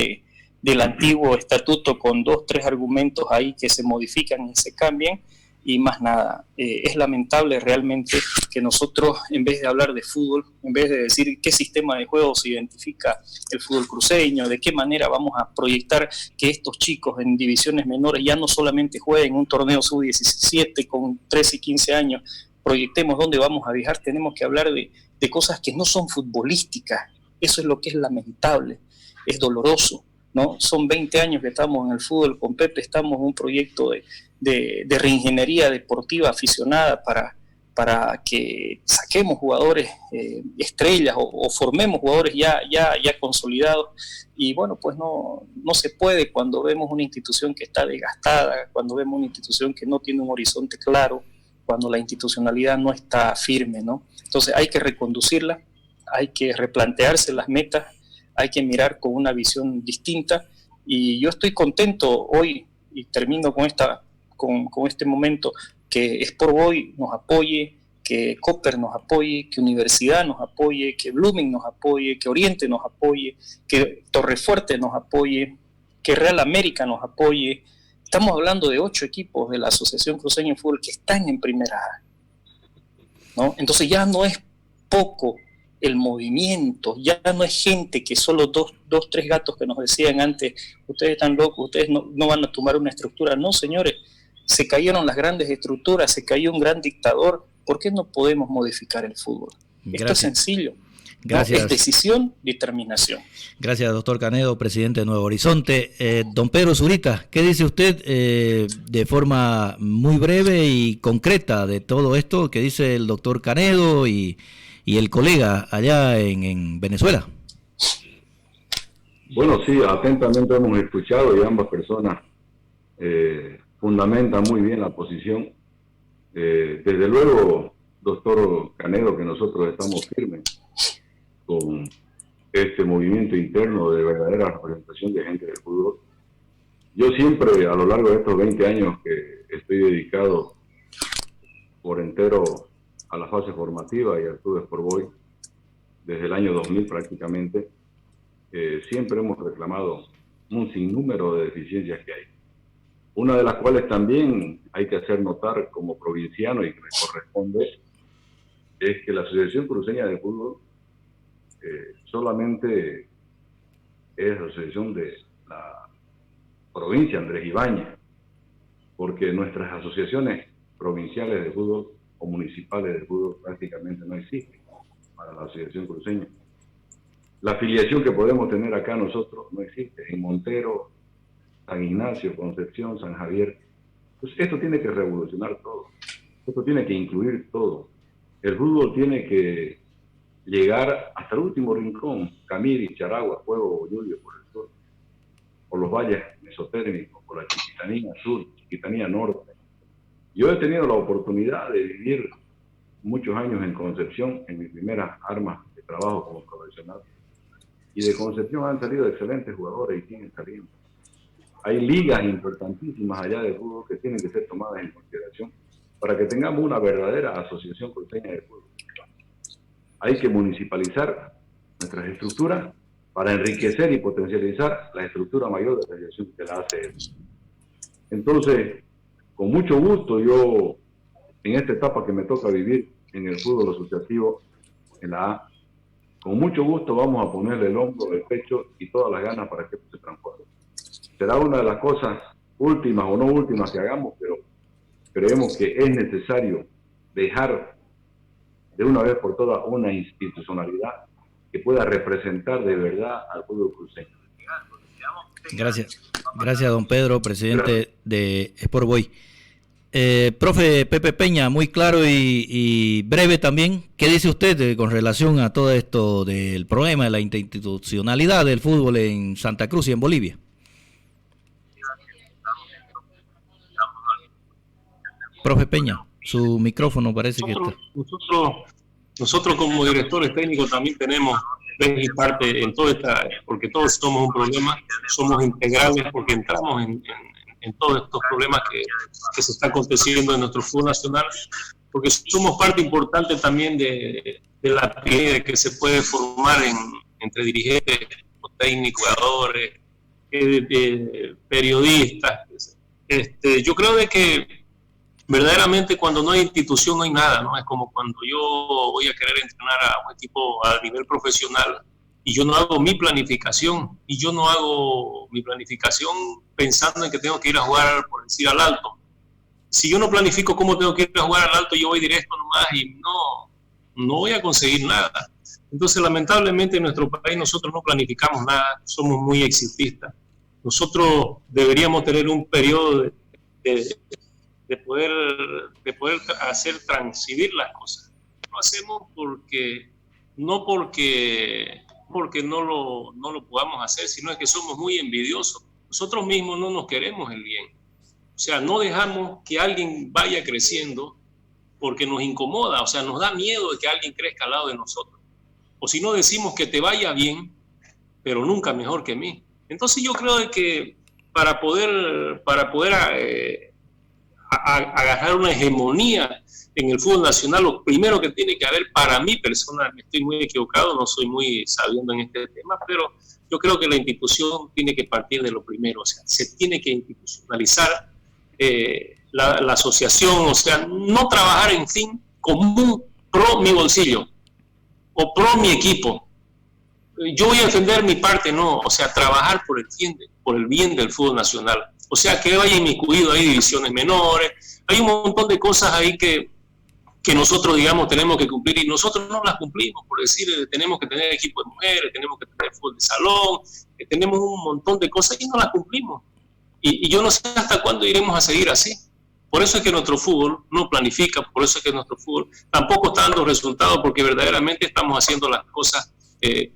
del antiguo estatuto con 2, 3 argumentos ahí que se modifican y se cambian, y más nada. Es lamentable realmente que nosotros, en vez de hablar de fútbol, en vez de decir qué sistema de juego se identifica el fútbol cruceño, de qué manera vamos a proyectar que estos chicos en divisiones menores ya no solamente jueguen un torneo sub-17 con 13 y 15 años, proyectemos dónde vamos a viajar, tenemos que hablar de cosas que no son futbolísticas. Eso es lo que es lamentable, es doloroso, ¿no? Son 20 años que estamos en el fútbol con Pepe, estamos en un proyecto de reingeniería deportiva aficionada para que saquemos jugadores estrellas o formemos jugadores ya consolidados, y bueno, pues no se puede cuando vemos una institución que está desgastada, cuando vemos una institución que no tiene un horizonte claro, cuando la institucionalidad no está firme, ¿no? Entonces hay que reconducirla, hay que replantearse las metas, hay que mirar con una visión distinta, y yo estoy contento hoy, y termino con este momento, que Sport Boys nos apoye, que Copper nos apoye, que Universidad nos apoye, que Blooming nos apoye, que Oriente nos apoye, que Torrefuerte nos apoye, que Real América nos apoye. Estamos hablando de 8 equipos de la Asociación Cruceña de Fútbol que están en primera A, ¿no? Entonces ya no es poco el movimiento, ya no es gente que solo dos, 3 gatos que nos decían antes, ustedes están locos, ustedes no van a tomar una estructura. No, señores, se cayeron las grandes estructuras, se cayó un gran dictador. ¿Por qué no podemos modificar el fútbol? Gracias. Esto es sencillo. Gracias. ¿No? Es decisión, determinación. Gracias, doctor Canedo, presidente de Nuevo Horizonte. Don Pedro Zurita, ¿qué dice usted de forma muy breve y concreta de todo esto que dice el doctor Canedo y el colega allá en Venezuela? Bueno, sí, atentamente hemos escuchado y ambas personas fundamentan muy bien la posición. Desde luego, doctor Canedo, que nosotros estamos firmes con este movimiento interno de verdadera representación de gente del fútbol. Yo siempre, a lo largo de estos 20 años que estoy dedicado por entero a la fase formativa y al Club Sport Boys, desde el año 2000 prácticamente, siempre hemos reclamado un sinnúmero de deficiencias que hay. Una de las cuales también hay que hacer notar como provinciano y que me corresponde, es que la Asociación Cruceña de Fútbol solamente es la asociación de la provincia Andrés Ibáñez, porque nuestras asociaciones provinciales de fútbol o municipales de fútbol prácticamente no existen para la Asociación Cruceña. La afiliación que podemos tener acá nosotros no existe. En Montero, San Ignacio, Concepción, San Javier. Pues esto tiene que revolucionar todo. Esto tiene que incluir todo. El fútbol tiene que llegar hasta el último rincón, Camiri, Charagua, Fuego, Julio, por el sur. por los valles mesotérmicos, por la Chiquitanía Sur, Chiquitanía Norte. Yo he tenido la oportunidad de vivir muchos años en Concepción, en mis primeras armas de trabajo como profesional. Y de Concepción han salido excelentes jugadores y siguen saliendo. Hay ligas importantísimas allá de fútbol que tienen que ser tomadas en consideración para que tengamos una verdadera asociación cruceña de fútbol. Hay que municipalizar nuestras estructuras para enriquecer y potencializar la estructura mayor de la asociación que la hace. Entonces, con mucho gusto yo, en esta etapa que me toca vivir en el fútbol asociativo, en la A, con mucho gusto vamos a ponerle el hombro, el pecho y todas las ganas para que esto se transforme. Será una de las cosas últimas o no últimas que hagamos, pero creemos que es necesario dejar de una vez por todas una institucionalidad que pueda representar de verdad al pueblo cruceño. Gracias don Pedro, presidente de Sport Boys. Profe Pepe Peña, muy claro y breve también, ¿qué dice usted con relación a todo esto del problema de la institucionalidad del fútbol en Santa Cruz y en Bolivia? Profe Peña, su micrófono parece que está. Nosotros como directores técnicos también tenemos vez y parte en toda esta, porque todos somos un problema, somos integrales porque entramos en todos estos problemas que se están aconteciendo en nuestro fútbol nacional, porque somos parte importante también de la pirámide que se puede formar entre dirigentes, técnicos, jugadores, periodistas. Yo creo de que verdaderamente cuando no hay institución no hay nada, ¿no? Es como cuando yo voy a querer entrenar a un equipo a nivel profesional y yo no hago mi planificación, y yo no hago mi planificación pensando en que tengo que ir a jugar, por decir, al Alto. Si yo no planifico cómo tengo que ir a jugar al Alto, yo voy directo nomás y no voy a conseguir nada. Entonces, lamentablemente en nuestro país nosotros no planificamos nada, somos muy exitistas. Nosotros deberíamos tener un periodo de poder hacer transidir las cosas. Lo hacemos porque no lo podamos hacer, sino es que somos muy envidiosos. Nosotros mismos no nos queremos el bien. O sea, no dejamos que alguien vaya creciendo porque nos incomoda, o sea, nos da miedo de que alguien crezca al lado de nosotros. O si no, decimos que te vaya bien, pero nunca mejor que mí. Entonces yo creo de que para poder agarrar una hegemonía en el fútbol nacional, lo primero que tiene que haber, para mí personal, estoy muy equivocado, no soy muy sabiendo en este tema, pero yo creo que la institución tiene que partir de lo primero, o sea, se tiene que institucionalizar la asociación, o sea, no trabajar en fin común pro mi bolsillo o pro mi equipo. Yo voy a defender mi parte, no, o sea, trabajar por el bien del fútbol nacional. O sea, que vaya inmiscuido, hay divisiones menores, hay un montón de cosas ahí que nosotros, digamos, tenemos que cumplir y nosotros no las cumplimos, por decir, tenemos que tener equipo de mujeres, tenemos que tener fútbol de salón, tenemos un montón de cosas y no las cumplimos. Y yo no sé hasta cuándo iremos a seguir así. Por eso es que nuestro fútbol no planifica, por eso es que nuestro fútbol tampoco está dando resultados, porque verdaderamente estamos haciendo las cosas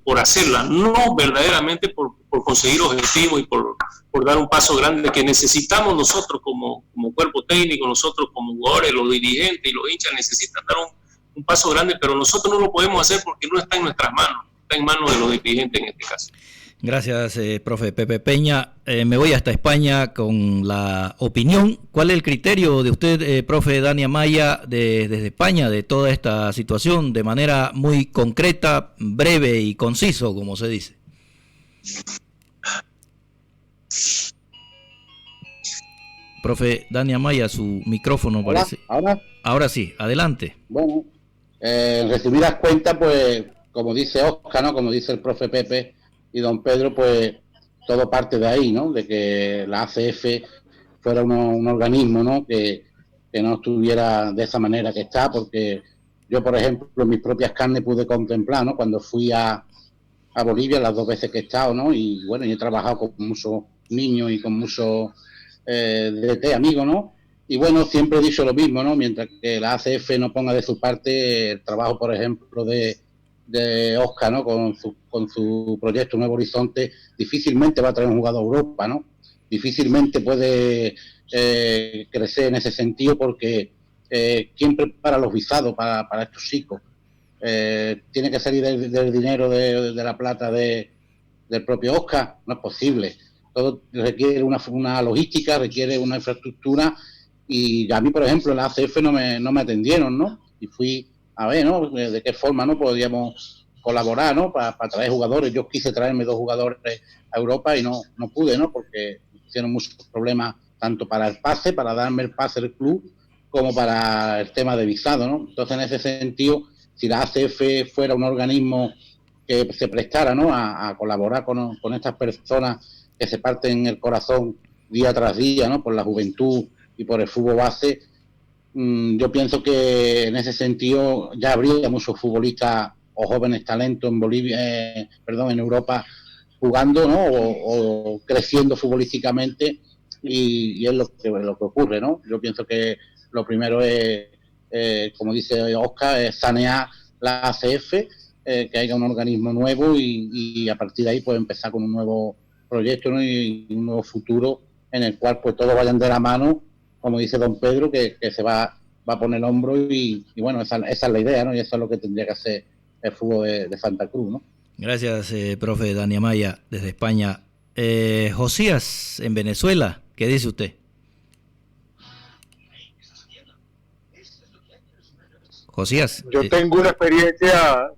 por hacerlas, no verdaderamente por conseguir objetivos y por dar un paso grande que necesitamos nosotros como cuerpo técnico, nosotros como jugadores, los dirigentes y los hinchas necesitan dar un paso grande, pero nosotros no lo podemos hacer porque no está en nuestras manos, está en manos de los dirigentes en este caso. Gracias, profe Pepe Peña. Me voy hasta España con la opinión. ¿Cuál es el criterio de usted, profe Dani Amaya, desde España, de toda esta situación, de manera muy concreta, breve y conciso, como se dice? Profe Dani Amaya, su micrófono parece. Ahora sí, adelante. Bueno, en resumidas cuentas, pues, como dice Oscar, ¿no? Como dice el profe Pepe y don Pedro, pues todo parte de ahí, ¿no? De que la ACF fuera un organismo, ¿no? Que no estuviera de esa manera que está, porque yo, por ejemplo, en mis propias carnes pude contemplar, ¿no? Cuando fui a Bolivia, las 2 veces que he estado, ¿no? Y bueno, yo he trabajado con muchos niños y con muchos DT amigos, ¿no? Y bueno, siempre he dicho lo mismo, ¿no? Mientras que la ACF no ponga de su parte el trabajo, por ejemplo, de de Oscar, ¿no? Con su proyecto Nuevo Horizonte, difícilmente va a traer un jugador a Europa, ¿no? Difícilmente puede crecer en ese sentido, porque ¿quién prepara los visados para estos chicos? Tiene que salir del dinero de la plata del propio Oscar, no es posible. Todo requiere una logística, requiere una infraestructura, y a mí, por ejemplo, en la ACF no me atendieron, ¿no? Y fui a ver, ¿no? De qué forma no podíamos colaborar, ¿no? Para traer jugadores. Yo quise traerme 2 jugadores a Europa y no pude, ¿no? Porque hicieron muchos problemas, tanto para el pase, para darme el pase del club, como para el tema de visado, ¿no? Entonces, en ese sentido, si la ACF fuera un organismo que se prestara, ¿no? a colaborar con estas personas que se parten el corazón día tras día, ¿no? Por la juventud y por el fútbol base, yo pienso que en ese sentido ya habría muchos futbolistas o jóvenes talentos en en Europa jugando, ¿no? O creciendo futbolísticamente, y es lo que ocurre, ¿no? Yo pienso que lo primero es, como dice Oscar, es sanear la ACF, que haya un organismo nuevo, y a partir de ahí pues empezar con un nuevo proyecto, ¿no? Y un nuevo futuro en el cual pues todos vayan de la mano, como dice don Pedro, que se va a poner el hombro, y bueno, esa es la idea, ¿no? Y eso es lo que tendría que hacer el fútbol de Santa Cruz, ¿no? Gracias, profe Dani Amaya, desde España. Josías, en Venezuela, ¿qué dice usted? Josías. Yo tengo una experiencia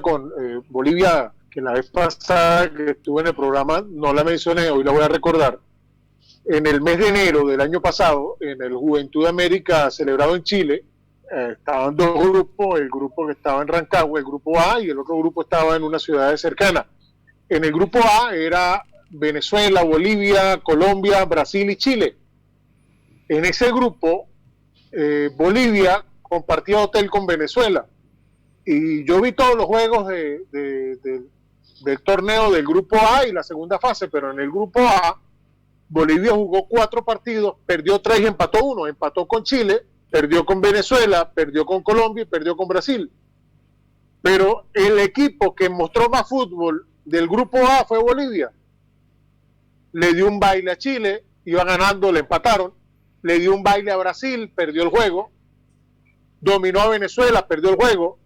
con Bolivia, que la vez pasada que estuve en el programa no la mencioné, hoy la voy a recordar. En el mes de enero del año pasado, en el Juventud de América celebrado en Chile, estaban 2 grupos, el grupo que estaba en Rancagua, el grupo A, y el otro grupo estaba en una ciudad cercana. En el grupo A era Venezuela, Bolivia, Colombia, Brasil y Chile. En ese grupo, Bolivia compartía hotel con Venezuela, y yo vi todos los juegos del torneo del grupo A y la segunda fase, pero en el grupo A Bolivia jugó 4 partidos, perdió 3 y empató 1. Empató con Chile, perdió con Venezuela, perdió con Colombia y perdió con Brasil. Pero el equipo que mostró más fútbol del grupo A fue Bolivia. Le dio un baile a Chile, iba ganando, le empataron. Le dio un baile a Brasil, perdió el juego. Dominó a Venezuela, perdió el juego.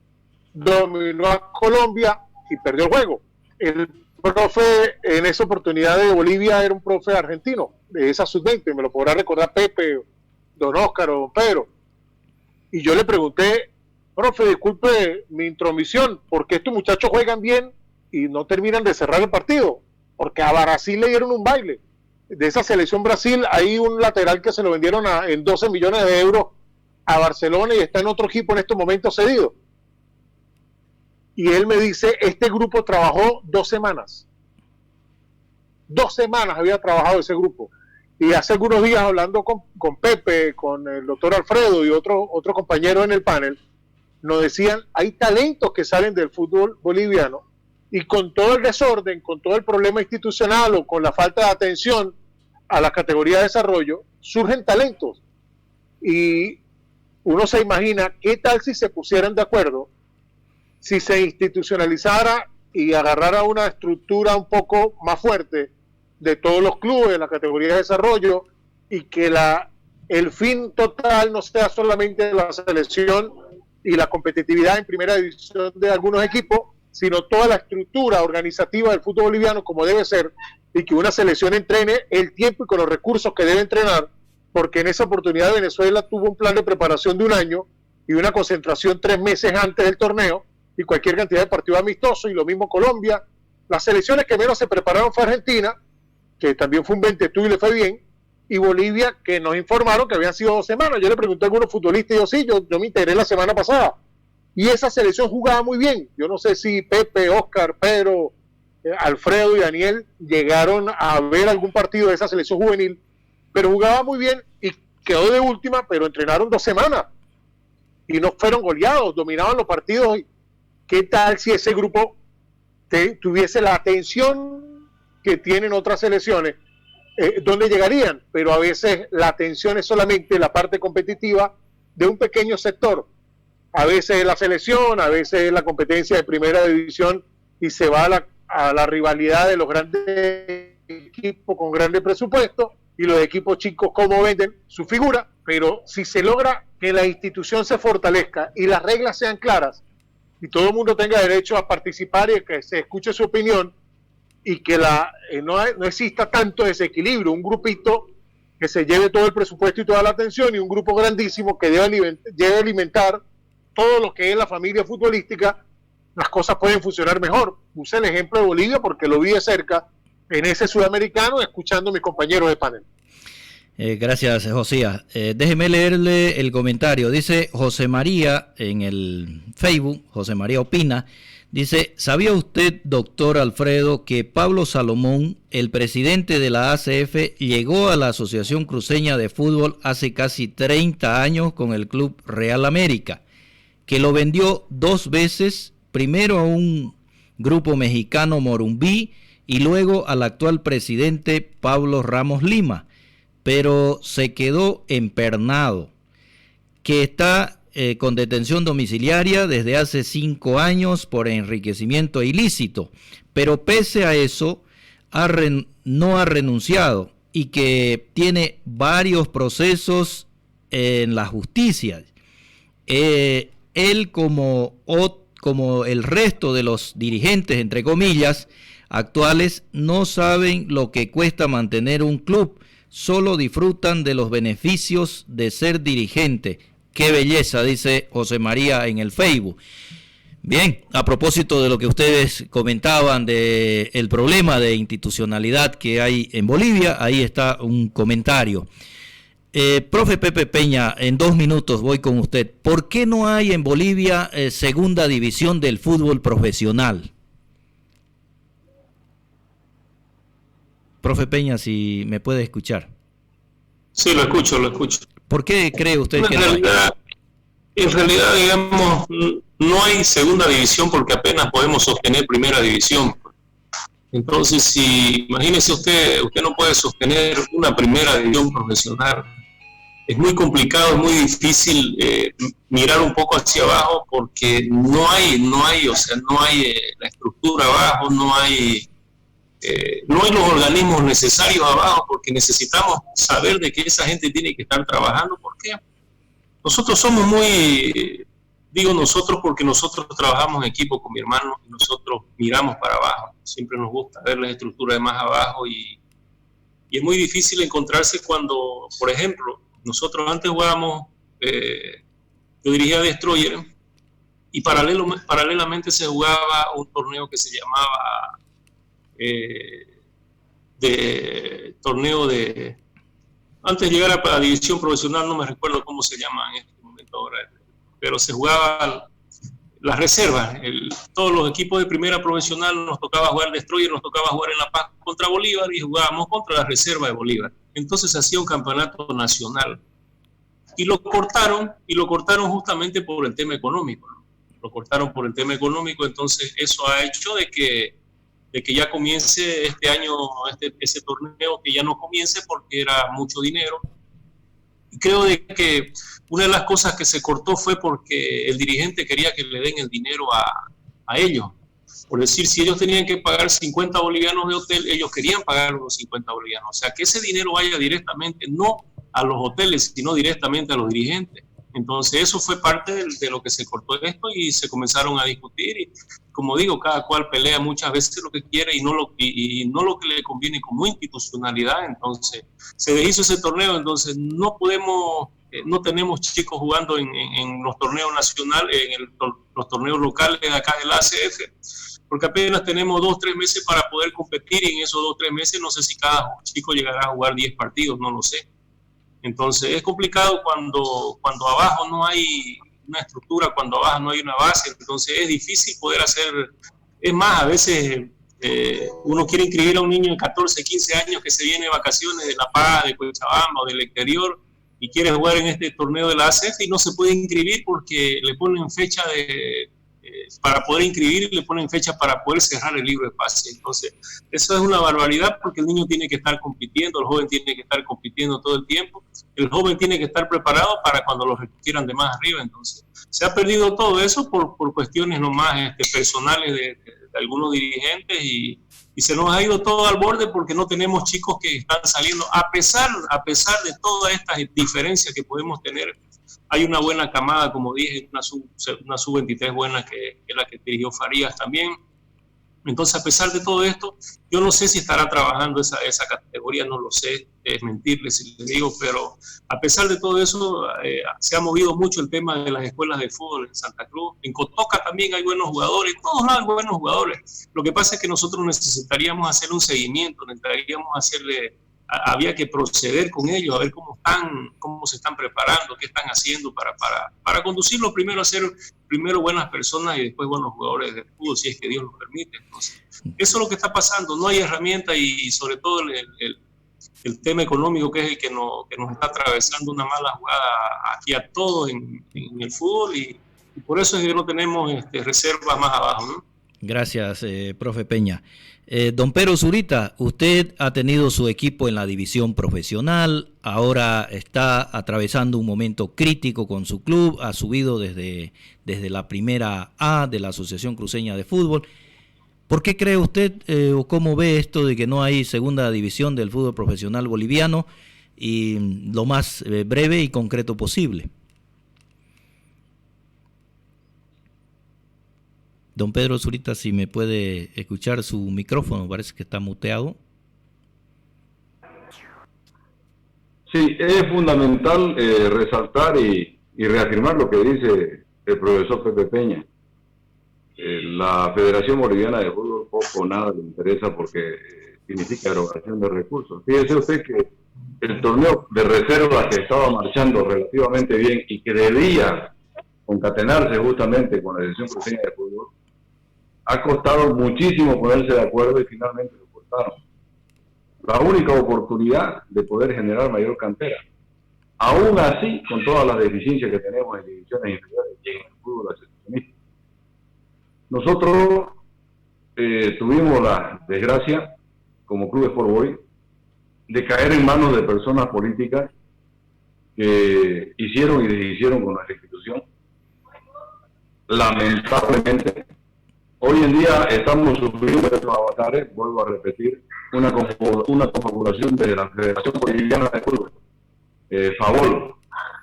Dominó a Colombia y perdió el juego. El profe en esa oportunidad de Bolivia era un profe argentino, de esa sub-20, me lo podrá recordar Pepe, don Óscar o don Pedro. Y yo le pregunté, profe, disculpe mi intromisión, ¿por qué estos muchachos juegan bien y no terminan de cerrar el partido? Porque a Brasil le dieron un baile. De esa selección Brasil hay un lateral que se lo vendieron en 12 millones de euros a Barcelona, y está en otro equipo en estos momentos cedido. Y él me dice, este grupo trabajó 2 semanas. 2 semanas había trabajado ese grupo. Y hace algunos días, hablando con Pepe, con el doctor Alfredo y otro compañero en el panel, nos decían, hay talentos que salen del fútbol boliviano, y con todo el desorden, con todo el problema institucional o con la falta de atención a la categoría de desarrollo, surgen talentos. Y uno se imagina, ¿qué tal si se pusieran de acuerdo? Si se institucionalizara y agarrara una estructura un poco más fuerte de todos los clubes de la categoría de desarrollo, y que el fin total no sea solamente la selección y la competitividad en primera división de algunos equipos, sino toda la estructura organizativa del fútbol boliviano como debe ser, y que una selección entrene el tiempo y con los recursos que debe entrenar, porque en esa oportunidad Venezuela tuvo un plan de preparación de 1 año y una concentración 3 meses antes del torneo, y cualquier cantidad de partidos amistosos, y lo mismo Colombia. Las selecciones que menos se prepararon fue Argentina, que también fue un 20 y le fue bien, y Bolivia, que nos informaron que habían sido 2 semanas. Yo le pregunté a algunos futbolistas, y yo sí, yo me integré la semana pasada, y esa selección jugaba muy bien. Yo no sé si Pepe, Óscar, Pedro, Alfredo y Daniel llegaron a ver algún partido de esa selección juvenil, pero jugaba muy bien y quedó de última, pero entrenaron 2 semanas y no fueron goleados, dominaban los partidos. ¿Qué tal si ese grupo tuviese la atención que tienen otras selecciones? ¿Dónde llegarían? Pero a veces la atención es solamente la parte competitiva de un pequeño sector. a veces es la selección, a veces es la competencia de primera división y se va a la rivalidad de los grandes equipos con grandes presupuestos y los equipos chicos cómo venden su figura, pero si se logra que la institución se fortalezca y las reglas sean claras y todo el mundo tenga derecho a participar y que se escuche su opinión y que no exista tanto desequilibrio, un grupito que se lleve todo el presupuesto y toda la atención y un grupo grandísimo que debe alimentar todo lo que es la familia futbolística, las cosas pueden funcionar mejor. Puse el ejemplo de Bolivia porque lo vi de cerca en ese sudamericano, escuchando a mis compañeros de panel. Gracias, Josías. Déjeme leerle el comentario. Dice José María en el Facebook, José María opina, dice, ¿sabía usted, doctor Alfredo, que Pablo Salomón, el presidente de la ACF, llegó a la Asociación Cruceña de Fútbol hace casi 30 años con el Club Real América, que lo vendió 2 veces, primero a un grupo mexicano Morumbí y luego al actual presidente Pablo Ramos Lima, pero se quedó empernado, que está con detención domiciliaria desde hace 5 años por enriquecimiento ilícito, pero pese a eso no ha renunciado y que tiene varios procesos en la justicia. Él como el resto de los dirigentes, entre comillas, actuales, no saben lo que cuesta mantener un club, solo disfrutan de los beneficios de ser dirigente. Qué belleza, dice José María en el Facebook. Bien, a propósito de lo que ustedes comentaban de el problema de institucionalidad que hay en Bolivia, ahí está un comentario. Profe Pepe Peña, en 2 minutos voy con usted. ¿Por qué no hay en Bolivia segunda división del fútbol profesional? Profe Peña, si me puede escuchar. Sí, lo escucho. ¿Por qué cree usted que no hay? En realidad, digamos, no hay segunda división porque apenas podemos sostener primera división. Entonces, imagínese usted no puede sostener una primera división profesional. Es muy complicado, es muy difícil mirar un poco hacia abajo porque no hay la estructura abajo, no hay los organismos necesarios abajo, porque necesitamos saber de que esa gente tiene que estar trabajando. ¿Por qué? Nosotros somos digo nosotros porque nosotros trabajamos en equipo con mi hermano y nosotros miramos para abajo. Siempre nos gusta ver la estructura de más abajo y es muy difícil encontrarse cuando, por ejemplo, nosotros antes jugábamos, yo dirigía Destroyer y paralelamente se jugaba un torneo que se llamaba antes de llegar a la división profesional, no me recuerdo cómo se llama en este momento ahora, pero se jugaba las reservas, todos los equipos de primera profesional nos tocaba jugar Destroyer, nos tocaba jugar en La Paz contra Bolívar y jugábamos contra la reserva de Bolívar. Entonces se hacía un campeonato nacional y lo cortaron justamente por el tema económico, ¿no? Lo cortaron por el tema económico, entonces eso ha hecho de que ya comience este año ese torneo, que ya no comience porque era mucho dinero. Y creo de que una de las cosas que se cortó fue porque el dirigente quería que le den el dinero a ellos. Por decir, si ellos tenían que pagar 50 bolivianos de hotel, ellos querían pagar los 50 bolivianos. O sea, que ese dinero vaya directamente, no a los hoteles, sino directamente a los dirigentes. Entonces, eso fue parte de lo que se cortó esto y se comenzaron a discutir. Y, como digo, cada cual pelea muchas veces lo que quiere y no lo que le conviene como institucionalidad. Entonces, se deshizo ese torneo. Entonces, no tenemos chicos jugando en los torneos nacionales, los torneos locales de acá del ACF, porque apenas tenemos 2-3 meses para poder competir y en esos 2-3 meses no sé si cada chico llegará a jugar 10 partidos, no lo sé. Entonces es complicado cuando abajo no hay una estructura, cuando abajo no hay una base, entonces es difícil poder hacer. Es más, a veces uno quiere inscribir a un niño de 14, 15 años que se viene de vacaciones de La Paz, de Cochabamba o del exterior y quiere jugar en este torneo de la ACF y no se puede inscribir porque le ponen fecha para poder inscribir, le ponen fecha para poder cerrar el libro de pases. Entonces, eso es una barbaridad porque el niño tiene que estar compitiendo, el joven tiene que estar compitiendo todo el tiempo, el joven tiene que estar preparado para cuando lo requieran de más arriba. Entonces, se ha perdido todo eso por cuestiones nomás personales de algunos dirigentes y se nos ha ido todo al borde porque no tenemos chicos que están saliendo, a pesar de todas estas diferencias que podemos tener. Hay una buena camada, como dije, una sub-23 buena que es la que dirigió Farías también. Entonces, a pesar de todo esto, yo no sé si estará trabajando esa categoría, no lo sé, es mentirle si le digo, pero a pesar de todo eso, se ha movido mucho el tema de las escuelas de fútbol en Santa Cruz. En Cotoca también hay buenos jugadores, en todos lados hay buenos jugadores. Lo que pasa es que nosotros necesitaríamos hacer un seguimiento, había que proceder con ellos, a ver cómo se están preparando, qué están haciendo para conducirlos primero a ser buenas personas y después buenos jugadores de fútbol, si es que Dios lo permite. Entonces, eso es lo que está pasando, no hay herramientas y sobre todo el tema económico, que es el que nos está atravesando una mala jugada aquí a todos en el fútbol y por eso es que no tenemos reservas más abajo, ¿no? Gracias, profe Peña. Don Pedro Zurita, usted ha tenido su equipo en la división profesional, ahora está atravesando un momento crítico con su club, ha subido desde la primera A de la Asociación Cruceña de Fútbol. ¿Por qué cree usted o cómo ve esto de que no hay segunda división del fútbol profesional boliviano y lo más breve y concreto posible? Don Pedro Zurita, si me puede escuchar su micrófono, parece que está muteado. Sí, es fundamental resaltar y reafirmar lo que dice el profesor Pepe Peña. La Federación Boliviana de Fútbol poco o nada le interesa porque significa erogación de recursos. Fíjese usted que el torneo de reserva que estaba marchando relativamente bien y que debía concatenarse justamente con la Selección Cruceña de Fútbol, ha costado muchísimo ponerse de acuerdo y finalmente lo cortaron. La única oportunidad de poder generar mayor cantera. Aún así, con todas las deficiencias que tenemos en divisiones inferiores y en el fútbol asociacionista. Nosotros tuvimos la desgracia, como Club Sport Boys, de caer en manos de personas políticas que hicieron y deshicieron con nuestra institución. Lamentablemente, hoy en día estamos sufriendo estos avatares, vuelvo a repetir, una confabulación de la Federación Boliviana de Fútbol, FABOL,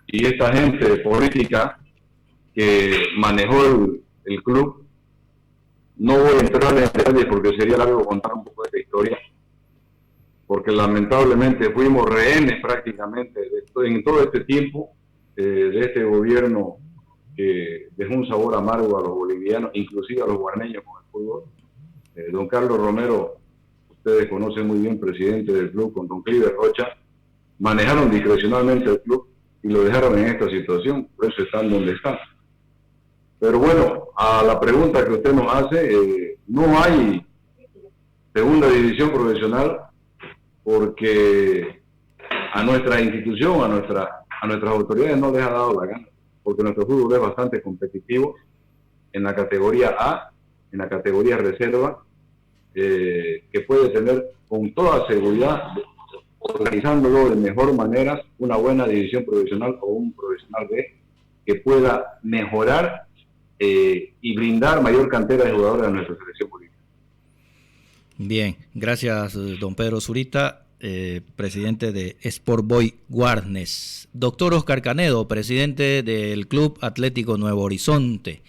y esta gente política que manejó el club. No voy a entrar en detalles porque sería largo contar un poco de esta historia, porque lamentablemente fuimos rehenes prácticamente en todo este tiempo de este gobierno que dejó un sabor amargo a los bolivianos, inclusive a los guarneños con el fútbol. Don Carlos Romero, ustedes conocen muy bien, presidente del club, con don Cliver Rocha, manejaron discrecionalmente el club y lo dejaron en esta situación, por eso están donde están. Pero bueno, a la pregunta que usted nos hace, no hay segunda división profesional porque a nuestra institución, a nuestras autoridades no les ha dado la gana, porque nuestro fútbol es bastante competitivo en la categoría A, en la categoría reserva, que puede tener con toda seguridad, organizándolo de mejor manera, una buena división profesional o un profesional B que pueda mejorar y brindar mayor cantera de jugadores a nuestra selección boliviana. Bien, gracias don Pedro Zurita, presidente de Sport Boys Guarnes. Doctor Oscar Canedo, presidente del Club Atlético Nuevo Horizonte.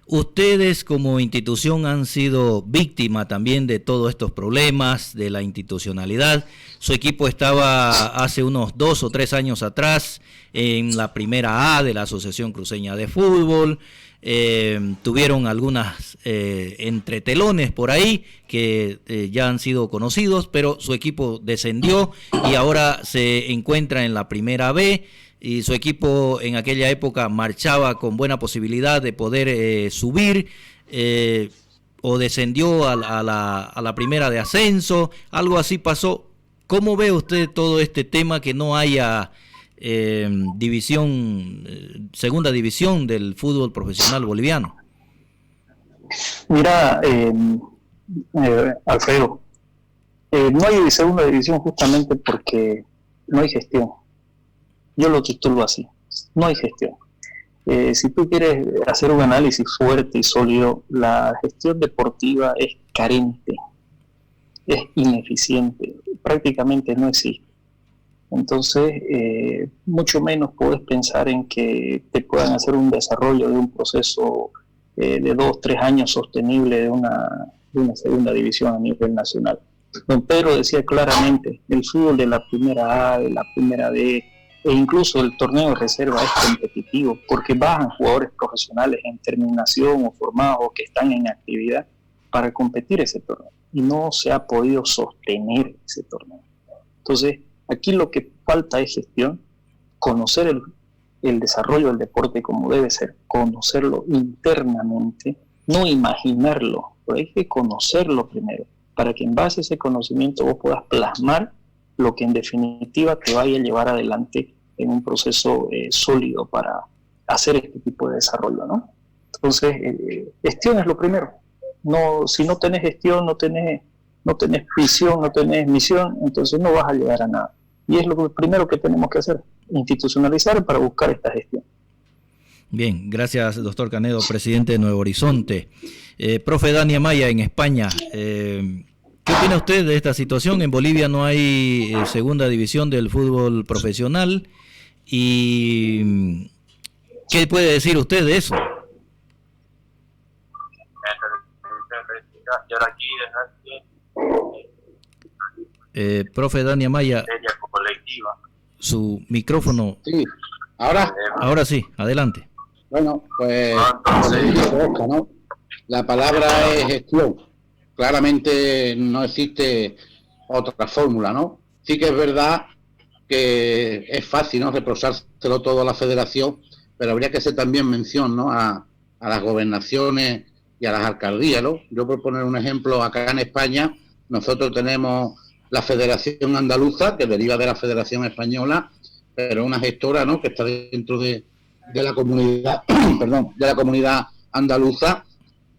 Ustedes como institución han sido víctima también de todos estos problemas, de la institucionalidad. Su equipo estaba hace unos 2 o 3 años atrás en la primera A de la Asociación Cruceña de Fútbol. Tuvieron algunas entretelones por ahí que ya han sido conocidos, pero su equipo descendió y ahora se encuentra en la primera B. Y su equipo en aquella época marchaba con buena posibilidad de poder subir o descendió a la primera de ascenso, algo así pasó. ¿Cómo ve usted todo este tema que no haya segunda división del fútbol profesional boliviano? Mira, Alfredo, no hay segunda división justamente porque no hay gestión. Yo lo titulo así, no hay gestión. Si tú quieres hacer un análisis fuerte y sólido, la gestión deportiva es carente, es ineficiente, prácticamente no existe. Entonces, mucho menos puedes pensar en que te puedan hacer un desarrollo de un proceso de 2-3 años sostenible de una segunda división a nivel nacional. Don Pedro decía claramente, el fútbol de la primera A, de la primera B, e incluso el torneo de reserva es competitivo, porque bajan jugadores profesionales en terminación o formados o que están en actividad para competir ese torneo, y no se ha podido sostener ese torneo. Entonces, aquí lo que falta es gestión, conocer el desarrollo del deporte como debe ser, conocerlo internamente, no imaginarlo, pero hay que conocerlo primero, para que en base a ese conocimiento vos puedas plasmar lo que en definitiva te vaya a llevar adelante en un proceso sólido para hacer este tipo de desarrollo, ¿no? Entonces, gestión es lo primero. No, si no tenés gestión, no tenés visión, no tenés misión, entonces no vas a llegar a nada. Y es lo primero que tenemos que hacer, institucionalizar para buscar esta gestión. Bien, gracias, doctor Canedo, presidente de Nuevo Horizonte. Profe Dani Amaya, en España, ¿qué opina usted de esta situación? En Bolivia no hay segunda división del fútbol profesional. ¿Y qué puede decir usted de eso? Profe Dani Amaya, su micrófono. Sí, ahora sí, adelante. Bueno, pues ¿no? La palabra es gestión. Claramente no existe otra fórmula, ¿no? Sí que es verdad que es fácil, ¿no?, reprochárselo todo a la federación, pero habría que hacer también mención, ¿no?, a las gobernaciones y a las alcaldías, ¿no? Yo, por poner un ejemplo, acá en España nosotros tenemos la Federación Andaluza, que deriva de la Federación Española, pero una gestora, ¿no?, que está dentro de la comunidad, de la comunidad andaluza,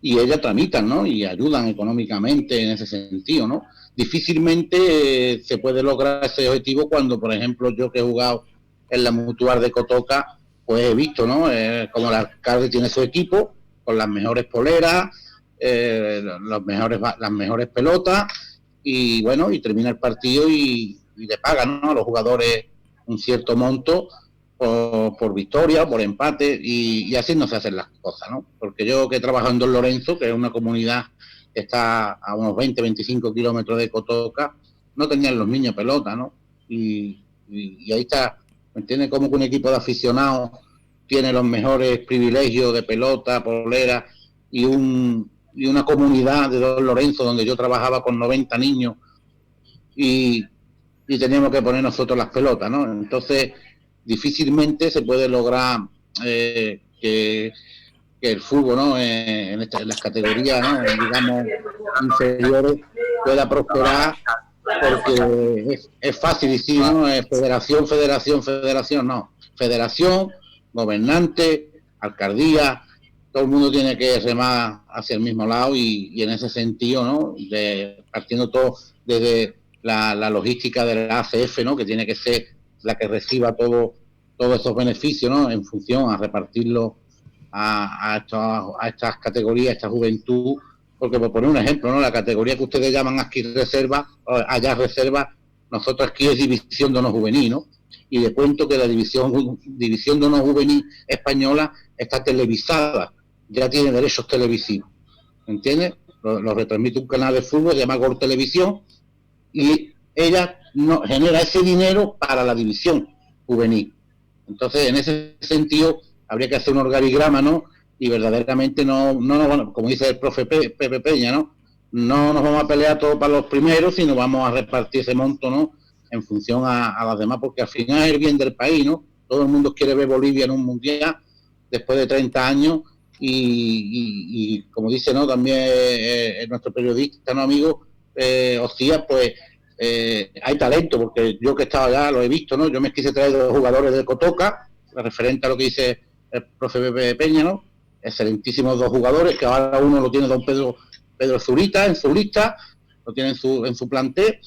y ellas tramitan, ¿no?, y ayudan económicamente en ese sentido, ¿no? Difícilmente se puede lograr ese objetivo cuando, por ejemplo, yo que he jugado en la Mutual de Cotoca, pues he visto, ¿no?, como el alcalde tiene su equipo con las mejores poleras, las mejores pelotas, y bueno, y termina el partido y le pagan, ¿no?, a los jugadores un cierto monto por victoria o por empate, y así no se hacen las cosas, ¿no? Porque yo, que he trabajado en Don Lorenzo, que es una comunidad que está a unos 20-25 kilómetros de Cotoca, no tenían los niños pelota, ¿no? Y ahí está, ¿me entiendes? Como que un equipo de aficionados tiene los mejores privilegios de pelota, polera, y una comunidad de Don Lorenzo donde yo trabajaba con 90 niños y teníamos que poner nosotros las pelotas, ¿no? Entonces, difícilmente se puede lograr que el fútbol, ¿no?, en las categorías, ¿no?, digamos, inferiores, pueda prosperar, porque es fácil decir, ¿no?, federación, no. Federación, gobernante, alcaldía, todo el mundo tiene que remar hacia el mismo lado, y en ese sentido, ¿no?, partiendo todo desde la logística de la ACF, ¿no?, que tiene que ser la que reciba todos esos beneficios, ¿no?, en función a repartirlo a estas categorías, a esta juventud, porque, por poner un ejemplo, ¿no?, la categoría que ustedes llaman aquí reserva, allá reserva, nosotros aquí es división de honor juvenil, ¿no? Y le cuento que la división de honor juvenil española está televisada, ya tiene derechos televisivos, ¿entiendes? Lo retransmite un canal de fútbol, se llama Gol Televisión, y ella no genera ese dinero para la división juvenil. Entonces, en ese sentido, habría que hacer un organigrama, ¿no? Y verdaderamente no como dice el profe Pepe Peña, ¿no? No nos vamos a pelear todos para los primeros, sino vamos a repartir ese monto, ¿no?, en función a las demás, porque al final es el bien del país, ¿no? Todo el mundo quiere ver Bolivia en un mundial después de 30 años, y como dice, ¿no?, también nuestro periodista, ¿no?, amigo Osías, pues hay talento, porque yo que estaba allá lo he visto, ¿no? Yo me quise traer 2 jugadores de Cotoca, referente a lo que dice el profe Pepe Peña, ¿no? excelentísimos 2 jugadores, que ahora uno lo tiene don Pedro Zurita en su lista, lo tiene en su plantel,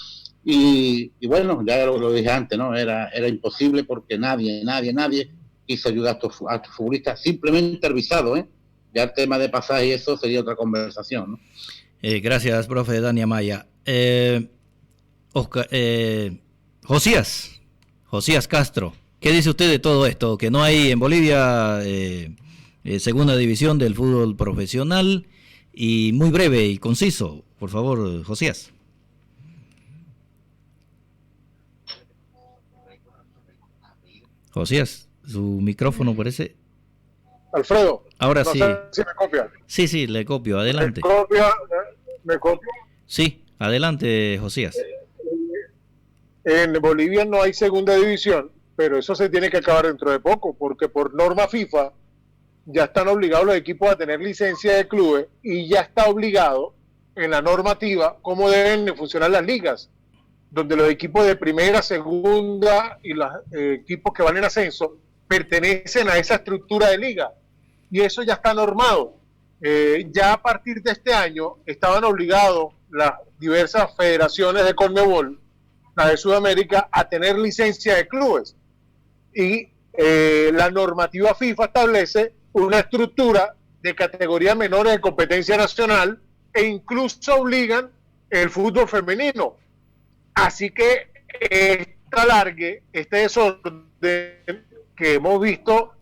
y bueno, ya lo dije antes, ¿no? Era imposible porque nadie quiso ayudar a estos futbolistas, simplemente el visado, ¿eh? Ya el tema de pasaje y eso sería otra conversación, ¿no? Gracias, profe Dani Amaya. Josías Castro, ¿qué dice usted de todo esto? Que no hay en Bolivia segunda división del fútbol profesional, y muy breve y conciso, por favor, Josías. Josías, su micrófono parece... Alfredo. Ahora no sí. sé si me copia. Sí, le copio, adelante. ¿Me copio? Sí, adelante, Josías. En Bolivia no hay segunda división, pero eso se tiene que acabar dentro de poco, porque por norma FIFA ya están obligados los equipos a tener licencia de clubes y ya está obligado en la normativa cómo deben funcionar las ligas, donde los equipos de primera, segunda y los equipos que van en ascenso pertenecen a esa estructura de liga, y eso ya está normado. Ya a partir de este año estaban obligados las diversas federaciones de Conmebol, la de Sudamérica, a tener licencia de clubes, y la normativa FIFA establece una estructura de categorías menores de competencia nacional e incluso obligan el fútbol femenino. Así que este desorden que hemos visto,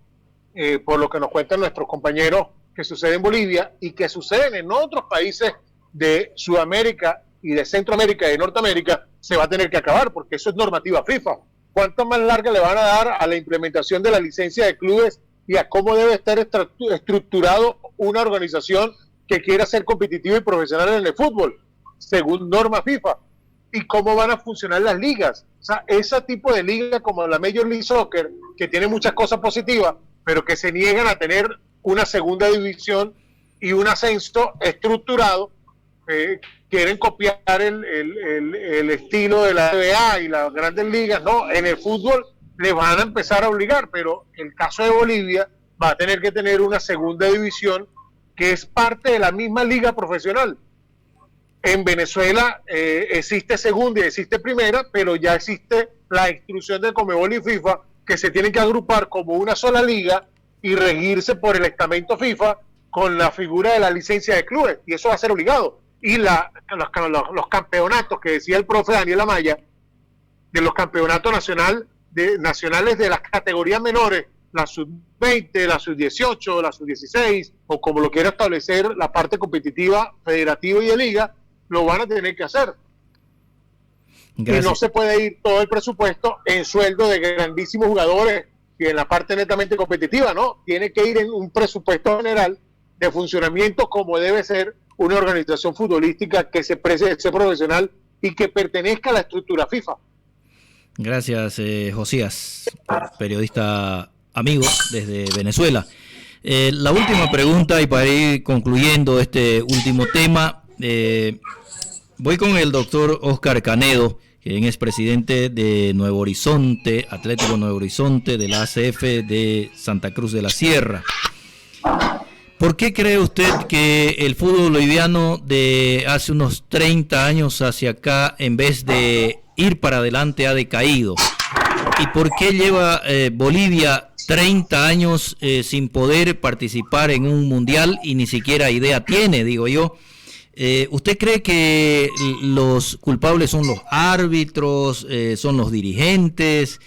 por lo que nos cuentan nuestros compañeros, que sucede en Bolivia y que suceden en otros países de Sudamérica y de Centroamérica y de Norteamérica, se va a tener que acabar, porque eso es normativa FIFA. ¿Cuánto más larga le van a dar a la implementación de la licencia de clubes y a cómo debe estar estructurado una organización que quiera ser competitiva y profesional en el fútbol, según norma FIFA? ¿Y cómo van a funcionar las ligas? O sea, ese tipo de liga como la Major League Soccer, que tiene muchas cosas positivas, pero que se niegan a tener una segunda división y un ascenso estructurado, quieren copiar el estilo de la NBA y las grandes ligas. No, en el fútbol les van a empezar a obligar, pero el caso de Bolivia va a tener que tener una segunda división que es parte de la misma liga profesional. En Venezuela existe segunda y existe primera, pero ya existe la instrucción de Conmebol y FIFA que se tienen que agrupar como una sola liga y regirse por el estamento FIFA con la figura de la licencia de clubes, y eso va a ser obligado. Y los campeonatos que decía el profe Daniel Amaya, de los campeonatos nacionales de las categorías menores, la sub-20, la sub-18, la sub-16, o como lo quiera establecer la parte competitiva, federativa y de liga, lo van a tener que hacer. Gracias. Y no se puede ir todo el presupuesto en sueldo de grandísimos jugadores y en la parte netamente competitiva, ¿no? Tiene que ir en un presupuesto general de funcionamiento como debe ser una organización futbolística que se profesional y que pertenezca a la estructura FIFA. Gracias, Josías, periodista amigo desde Venezuela. La última pregunta, y para ir concluyendo este último tema, voy con el doctor Oscar Canedo, quien es presidente de Nuevo Horizonte, Atlético Nuevo Horizonte, de la ACF de Santa Cruz de la Sierra. ¿Por qué cree usted que el fútbol boliviano de hace unos 30 años hacia acá, en vez de ir para adelante, ha decaído? ¿Y por qué lleva Bolivia 30 años sin poder participar en un mundial y ni siquiera idea tiene, digo yo? ¿Usted cree que los culpables son los árbitros, son los dirigentes,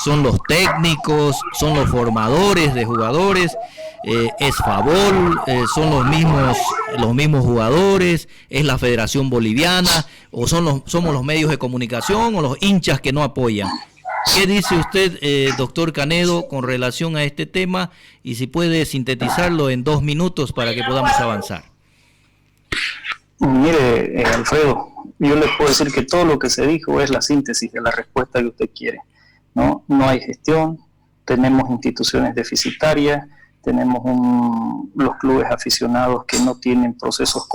son los técnicos, son los formadores de jugadores, es Favol, son los mismos jugadores, es la Federación Boliviana, o somos los medios de comunicación o los hinchas que no apoyan? ¿Qué dice usted, doctor Canedo, con relación a este tema? Y si puede sintetizarlo en 2 minutos para que podamos avanzar. Mire, Alfredo, yo les puedo decir que todo lo que se dijo es la síntesis de la respuesta que usted quiere, ¿no? No hay gestión, tenemos instituciones deficitarias, tenemos los clubes aficionados que no tienen procesos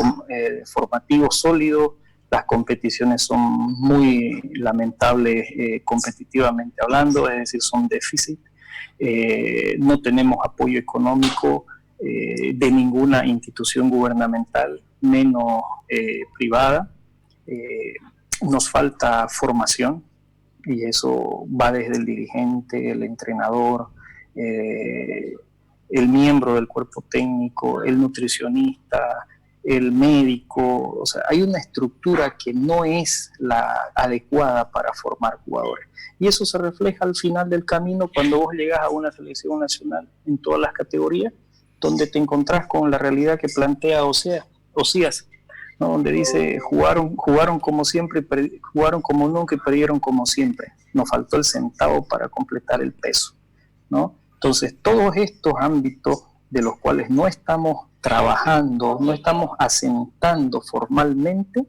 formativos sólidos, las competiciones son muy lamentables competitivamente hablando, es decir, son déficit. No tenemos apoyo económico de ninguna institución gubernamental, menos privada. Nos falta formación, y eso va desde el dirigente, el entrenador, el miembro del cuerpo técnico, el nutricionista, el médico. O sea, hay una estructura que no es la adecuada para formar jugadores. Y eso se refleja al final del camino cuando vos llegas a una selección nacional en todas las categorías, donde te encontrás con la realidad que plantea Osías, ¿no? Donde dice, jugaron como siempre, jugaron como nunca y perdieron como siempre. Nos faltó el centavo para completar el peso, ¿no? Entonces, todos estos ámbitos de los cuales no estamos trabajando, no estamos asentando formalmente,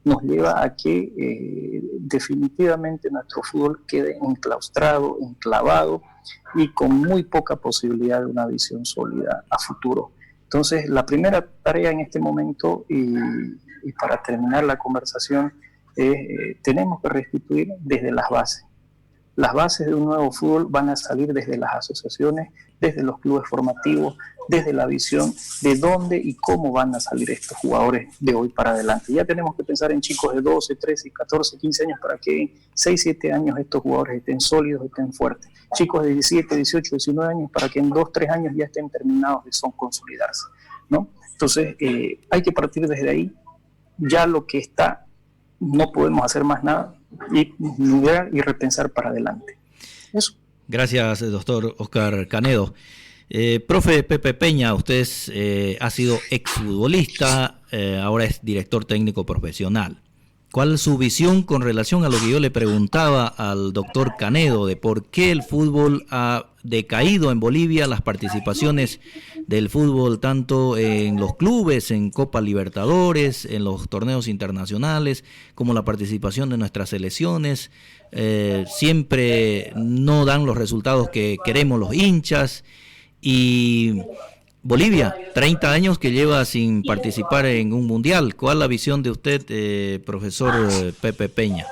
nos lleva a que definitivamente nuestro fútbol quede enclaustrado, enclavado y con muy poca posibilidad de una visión sólida a futuro. Entonces, la primera tarea en este momento, y para terminar la conversación, es tenemos que restituir desde las bases. Las bases de un nuevo fútbol van a salir desde las asociaciones, desde los clubes formativos, desde la visión de dónde y cómo van a salir estos jugadores de hoy para adelante. Ya tenemos que pensar en chicos de 12, 13, 14, 15 años para que en 6, 7 años estos jugadores estén sólidos, estén fuertes. Chicos de 17, 18, 19 años para que en 2, 3 años ya estén terminados de son consolidarse, ¿no? Entonces, hay que partir desde ahí. Ya lo que está, no podemos hacer más nada, y mirar y repensar para adelante. Eso. Gracias, doctor Oscar Canedo. Profe Pepe Peña, usted ha sido exfutbolista, ahora es director técnico profesional. ¿Cuál es su visión con relación a lo que yo le preguntaba al doctor Canedo de por qué el fútbol ha decaído en Bolivia, las participaciones del fútbol tanto en los clubes, en Copa Libertadores, en los torneos internacionales, como la participación de nuestras selecciones? Siempre no dan los resultados que queremos los hinchas. Y Bolivia, 30 años que lleva sin participar en un mundial. ¿Cuál es la visión de usted, profesor Pepe Peña?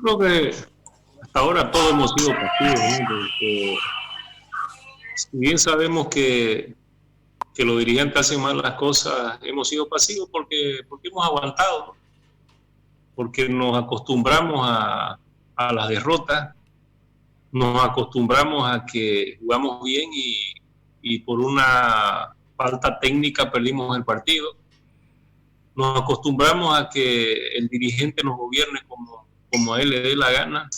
Creo que hasta ahora todos hemos sido pasivos, ¿no? Si bien sabemos que los dirigentes hacen mal las cosas, hemos sido pasivos porque hemos aguantado, porque nos acostumbramos a las derrotas, nos acostumbramos a que jugamos bien y por una falta técnica perdimos el partido. Nos acostumbramos a que el dirigente nos gobierne como a él le dé la gana.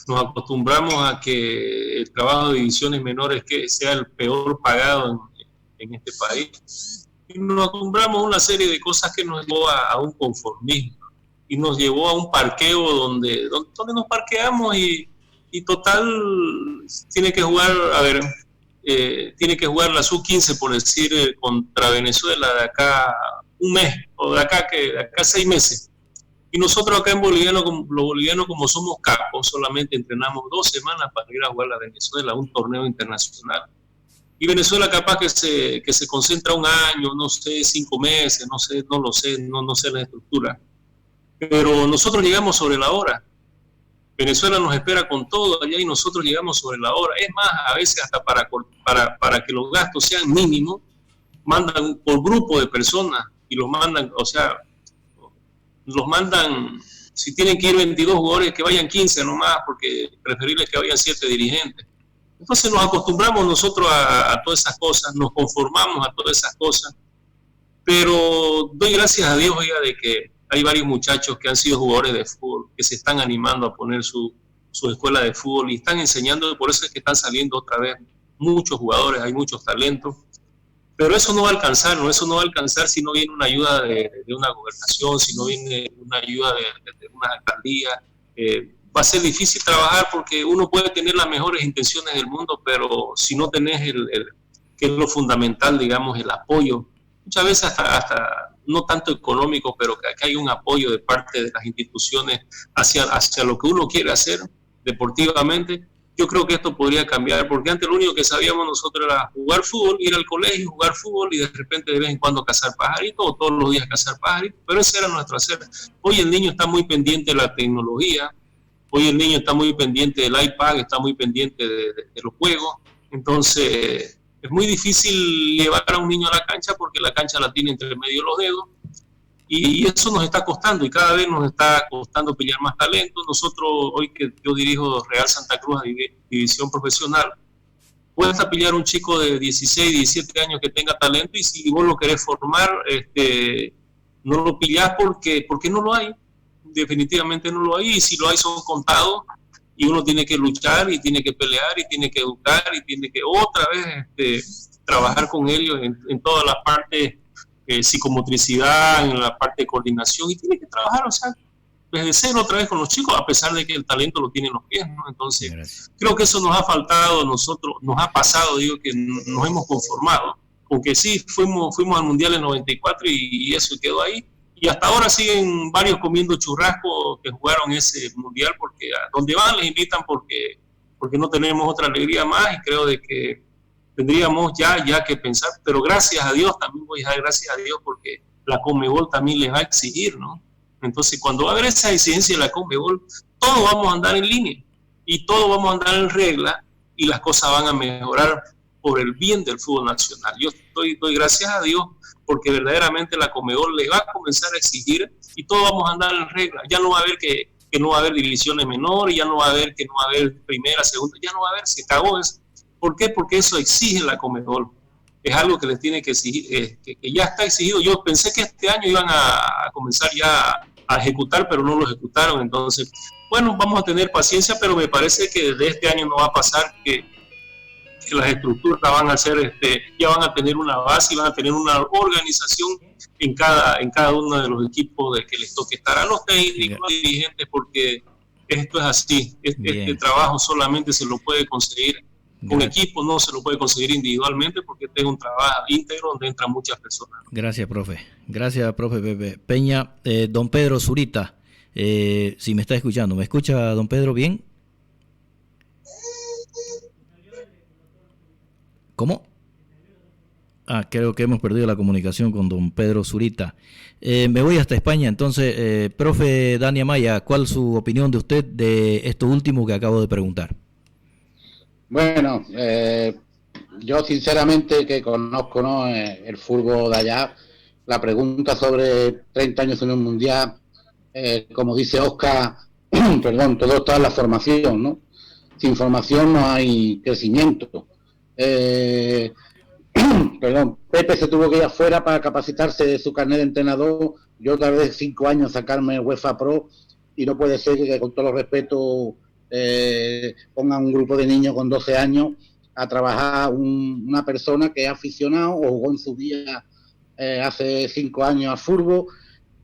Nos acostumbramos a que el trabajo de divisiones menores que sea el peor pagado en este país. Y nos acostumbramos a una serie de cosas que nos llevó a un conformismo y nos llevó a un parqueo donde nos parqueamos y total tiene que jugar, tiene que jugar la sub-15, por decir, contra Venezuela de acá un mes, o de acá 6 meses. Y nosotros acá en los bolivianos, como somos capos, solamente entrenamos 2 semanas para ir a jugar a Venezuela, un torneo internacional. Y Venezuela capaz que se concentra un año, no sé, 5 meses, no sé la estructura. Pero nosotros llegamos sobre la hora. Venezuela nos espera con todo allá y nosotros llegamos sobre la hora. Es más, a veces hasta para que los gastos sean mínimos, mandan por grupo de personas y los mandan, si tienen que ir 22 jugadores, que vayan 15 nomás, porque preferible que vayan 7 dirigentes. Entonces nos acostumbramos nosotros a todas esas cosas, nos conformamos a todas esas cosas, pero doy gracias a Dios, oiga, de que hay varios muchachos que han sido jugadores de fútbol, que se están animando a poner su escuela de fútbol y están enseñando, por eso es que están saliendo otra vez muchos jugadores, hay muchos talentos, pero eso no va a alcanzar, eso no va a alcanzar si no viene una ayuda de una gobernación, si no viene una ayuda de una alcaldía. Va a ser difícil trabajar porque uno puede tener las mejores intenciones del mundo, pero si no tenés que es lo fundamental, digamos, el apoyo, muchas veces hasta no tanto económico, pero que hay un apoyo de parte de las instituciones hacia lo que uno quiere hacer deportivamente. Yo creo que esto podría cambiar, porque antes lo único que sabíamos nosotros era jugar fútbol, ir al colegio, jugar fútbol y de repente de vez en cuando cazar pajaritos, o todos los días cazar pajaritos, pero ese era nuestro hacer. Hoy el niño está muy pendiente de la tecnología, Hoy el niño está muy pendiente del iPad, está muy pendiente de los juegos, entonces es muy difícil llevar a un niño a la cancha porque la cancha la tiene entre medio de los dedos y eso nos está costando y cada vez nos está costando pillar más talento. Nosotros, hoy que yo dirijo Real Santa Cruz a división profesional, cuesta pillar un chico de 16, 17 años que tenga talento y si vos lo querés formar, no lo pillás porque no lo hay. Definitivamente no lo hay, y si lo hay son contados y uno tiene que luchar y tiene que pelear y tiene que educar y tiene que otra vez trabajar con ellos en todas las partes, psicomotricidad, en la parte de coordinación, y tiene que trabajar, o sea, desde cero otra vez con los chicos, a pesar de que el talento lo tienen los pies, ¿no? Entonces, gracias. Creo que eso nos ha faltado a nosotros, nos ha pasado, digo que nos hemos conformado, porque sí, fuimos al Mundial en 94 y eso quedó ahí. Y hasta ahora siguen varios comiendo churrasco que jugaron ese mundial porque a donde van les invitan porque no tenemos otra alegría más y creo de que tendríamos ya que pensar, pero gracias a Dios, también voy a dar gracias a Dios porque la Conmebol también les va a exigir, ¿no? Entonces cuando va a haber esa exigencia de la Conmebol, todos vamos a andar en línea y todos vamos a andar en regla y las cosas van a mejorar por el bien del fútbol nacional. Yo doy gracias a Dios porque verdaderamente la Conmebol le va a comenzar a exigir y todos vamos a andar en regla. Ya no va a haber que no va a haber divisiones menores, ya no va a haber que no va a haber primera, segunda, ya no va a haber, se acabó eso. ¿Por qué? Porque eso exige la Conmebol. Es algo que les tiene que exigir, que ya está exigido. Yo pensé que este año iban a comenzar ya a ejecutar, pero no lo ejecutaron. Entonces, bueno, vamos a tener paciencia, pero me parece que desde este año no va a pasar que las estructuras van a ser, ya van a tener una base y van a tener una organización en cada uno de los equipos de que les toque estar a los técnicos, a los dirigentes, porque esto es así. Este trabajo solamente se lo puede conseguir con equipo, no se lo puede conseguir individualmente porque este es un trabajo íntegro donde entran muchas personas. Gracias, profe. Gracias, profe Pepe Peña. Don Pedro Zurita, si me está escuchando, ¿me escucha don Pedro bien? ¿Cómo? Creo que hemos perdido la comunicación con don Pedro Zurita. Me voy hasta España, entonces, profe Dani Amaya, ¿cuál es su opinión de usted de esto último que acabo de preguntar? Bueno, yo sinceramente que conozco, ¿no?, el fútbol de allá, la pregunta sobre 30 años en un mundial, como dice Oscar, perdón, todo está en la formación, ¿no? Sin formación no hay crecimiento. Perdón, Pepe se tuvo que ir afuera para capacitarse de su carnet de entrenador. Yo tardé 5 años sacarme UEFA Pro y no puede ser que con todo los respeto pongan un grupo de niños con 12 años a trabajar una persona que es aficionado o jugó en su día hace 5 años al fútbol,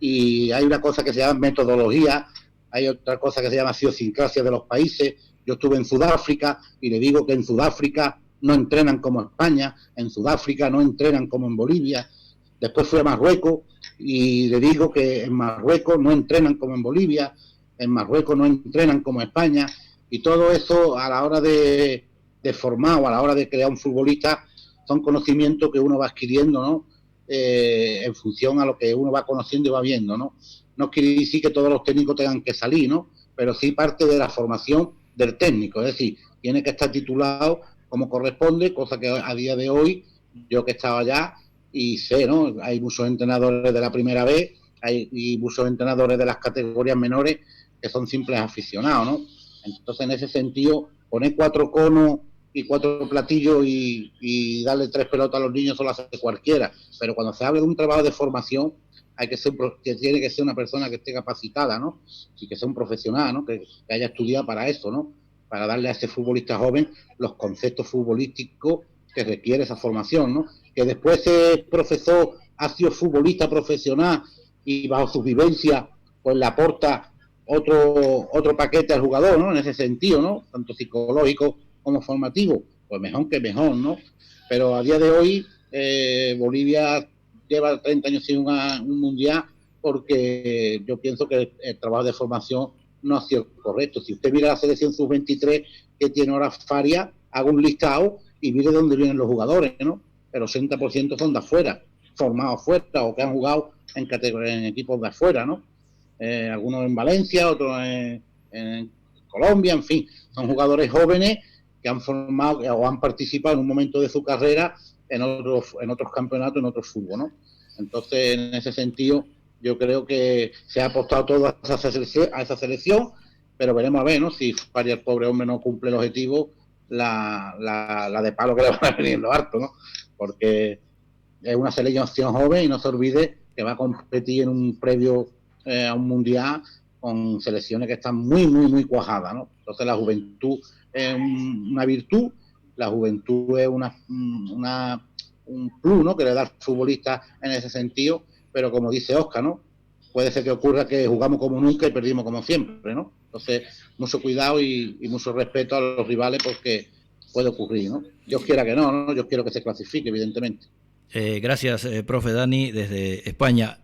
y hay una cosa que se llama metodología, hay otra cosa que se llama idiosincrasia de los países. Yo estuve en Sudáfrica y le digo que en Sudáfrica no entrenan como España, en Sudáfrica no entrenan como en Bolivia. Después fui a Marruecos y le digo que en Marruecos no entrenan como en Bolivia, en Marruecos no entrenan como España, y todo eso a la hora de formar o a la hora de crear un futbolista son conocimientos que uno va adquiriendo, ¿no? En función a lo que uno va conociendo y va viendo, ¿no? No quiere decir que todos los técnicos tengan que salir, ¿no? Pero sí parte de la formación del técnico, es decir, tiene que estar titulado como corresponde, cosa que a día de hoy, yo que estaba allá y sé, ¿no? Hay muchos entrenadores de la primera vez, hay muchos entrenadores de las categorías menores que son simples aficionados, ¿no? Entonces, en ese sentido, poner 4 conos y 4 platillos y darle 3 pelotas a los niños solo hace cualquiera, pero cuando se habla de un trabajo de formación, tiene que ser una persona que esté capacitada, ¿no? Y que sea un profesional, ¿no? Que haya estudiado para eso, ¿no? Para darle a ese futbolista joven los conceptos futbolísticos que requiere esa formación, ¿no? Que después ese profesor ha sido futbolista profesional y bajo su vivencia pues le aporta otro paquete al jugador, ¿no? En ese sentido, ¿no? Tanto psicológico como formativo, pues mejor que mejor, ¿no? Pero a día de hoy Bolivia lleva 30 años sin un mundial porque yo pienso que el trabajo de formación no ha sido correcto. Si usted mira la selección sub-23 que tiene ahora Faria, haga un listado y mire dónde vienen los jugadores, ¿no? Pero 80% son de afuera, formados afuera o que han jugado en equipos de afuera, ¿no? Algunos en Valencia, otros en Colombia, en fin, son jugadores jóvenes que han formado o han participado en un momento de su carrera en otros campeonatos, en otros fútbol, ¿no? Entonces, en ese sentido, yo creo que se ha apostado todo a esa selección, pero veremos a ver, ¿no? Si Fari, el pobre hombre, no cumple el objetivo, la de palo que le van a venir en lo harto, ¿no? Porque es una selección joven y no se olvide que va a competir en un previo a un mundial con selecciones que están muy, muy, muy cuajadas, ¿no? Entonces la juventud es una virtud, la juventud es un plus, ¿no? Que le da al futbolista en ese sentido, pero como dice Oscar, ¿no? Puede ser que ocurra que jugamos como nunca y perdimos como siempre, ¿no? Entonces, mucho cuidado y mucho respeto a los rivales porque puede ocurrir, ¿no? Yo quiera que no, yo quiero que se clasifique, evidentemente. Gracias, profe Dani, desde España.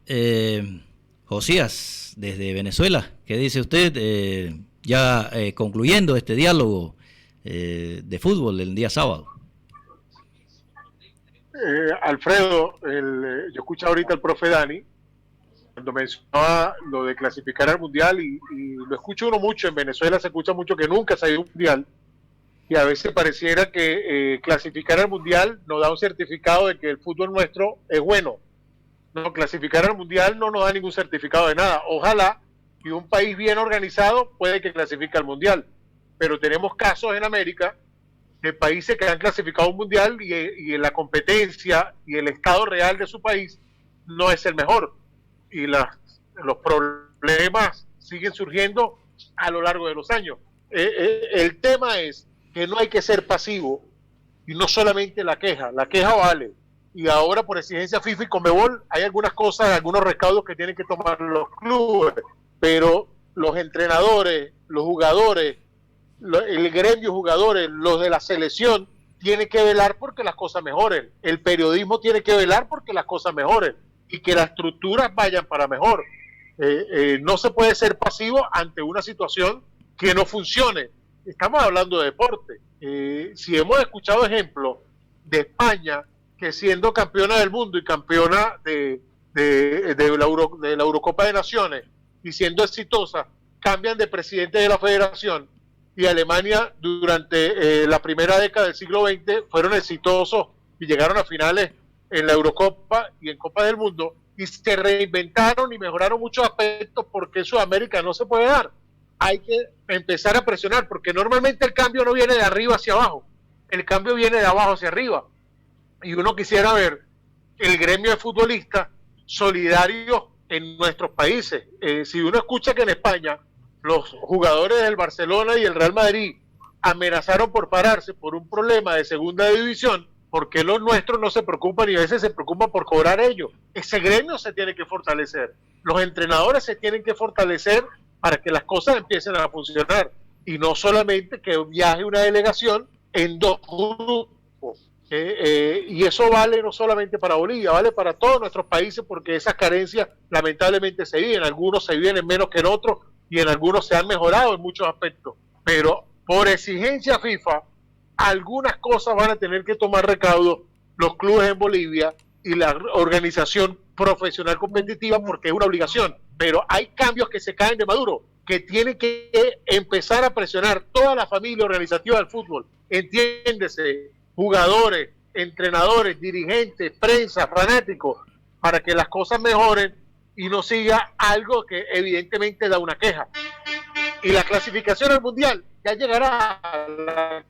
Josías, desde Venezuela, ¿qué dice usted? Ya concluyendo este diálogo de fútbol el día sábado. Alfredo, yo escuché ahorita al profe Dani cuando mencionaba lo de clasificar al mundial y lo escucho uno mucho, en Venezuela se escucha mucho que nunca se ha ido a un mundial y a veces pareciera que clasificar al mundial nos da un certificado de que el fútbol nuestro es bueno. No, clasificar al mundial no nos da ningún certificado de nada. Ojalá y un país bien organizado puede que clasifique al mundial, pero tenemos casos en América de países que han clasificado un mundial y en la competencia y el estado real de su país no es el mejor. Y los problemas siguen surgiendo a lo largo de los años. El tema es que no hay que ser pasivo y no solamente la queja vale. Y ahora por exigencia FIFA y Conmebol hay algunas cosas, algunos recaudos que tienen que tomar los clubes, pero los entrenadores, los jugadores, el gremio jugadores, los de la selección tienen que velar porque las cosas mejoren. El periodismo tiene que velar porque las cosas mejoren y que las estructuras vayan para mejor. No se puede ser pasivo ante una situación que no funcione. Estamos hablando de deporte. Si hemos escuchado ejemplos de España, que siendo campeona del mundo y campeona de la Eurocopa de Naciones y siendo exitosa, cambian de presidente de la federación, y Alemania durante la primera década del siglo XX fueron exitosos y llegaron a finales en la Eurocopa y en Copa del Mundo y se reinventaron y mejoraron muchos aspectos porque en Sudamérica no se puede dar. Hay que empezar a presionar porque normalmente el cambio no viene de arriba hacia abajo, el cambio viene de abajo hacia arriba y uno quisiera ver el gremio de futbolistas solidarios en nuestros países. Si uno escucha que en España los jugadores del Barcelona y el Real Madrid amenazaron por pararse por un problema de segunda división, ¿por qué los nuestros no se preocupan y a veces se preocupan por cobrar ellos? Ese gremio se tiene que fortalecer. Los entrenadores se tienen que fortalecer para que las cosas empiecen a funcionar y no solamente que viaje una delegación en dos grupos. Y eso vale no solamente para Bolivia, vale para todos nuestros países porque esas carencias lamentablemente se viven. Algunos se viven menos que en otros y en algunos se han mejorado en muchos aspectos. Pero por exigencia FIFA, algunas cosas van a tener que tomar recaudo los clubes en Bolivia y la organización profesional competitiva porque es una obligación. Pero hay cambios que se caen de maduro, que tienen que empezar a presionar toda la familia organizativa del fútbol. Entiéndese, jugadores, entrenadores, dirigentes, prensa, fanáticos, para que las cosas mejoren y no siga algo que evidentemente da una queja. Y la clasificación al mundial ya llegará a la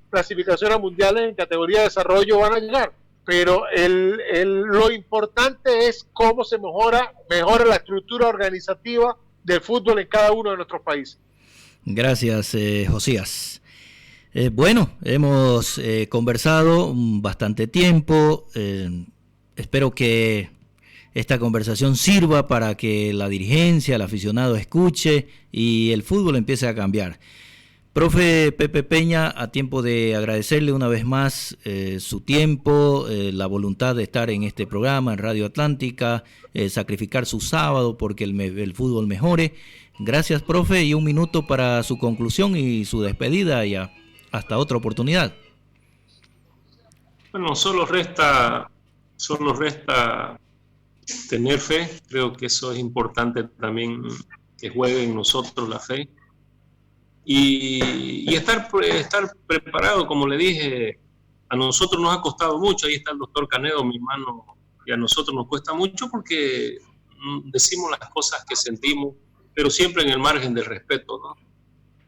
clasificación a mundiales en categoría de desarrollo van a llegar, pero lo importante es cómo se mejora la estructura organizativa del fútbol en cada uno de nuestros países. Gracias, Josías. Bueno, hemos conversado bastante tiempo. Espero que esta conversación sirva para que la dirigencia, el aficionado escuche y el fútbol empiece a cambiar. Profe Pepe Peña, a tiempo de agradecerle una vez más su tiempo, la voluntad de estar en este programa en Radio Atlántica, sacrificar su sábado porque el fútbol mejore. Gracias, profe, y un minuto para su conclusión y su despedida y hasta otra oportunidad. Bueno, solo resta tener fe. Creo que eso es importante también que juegue en nosotros la fe. Y estar preparado, como le dije, a nosotros nos ha costado mucho. Ahí está el doctor Canedo, mi hermano, y a nosotros nos cuesta mucho porque decimos las cosas que sentimos, pero siempre en el margen del respeto, ¿no?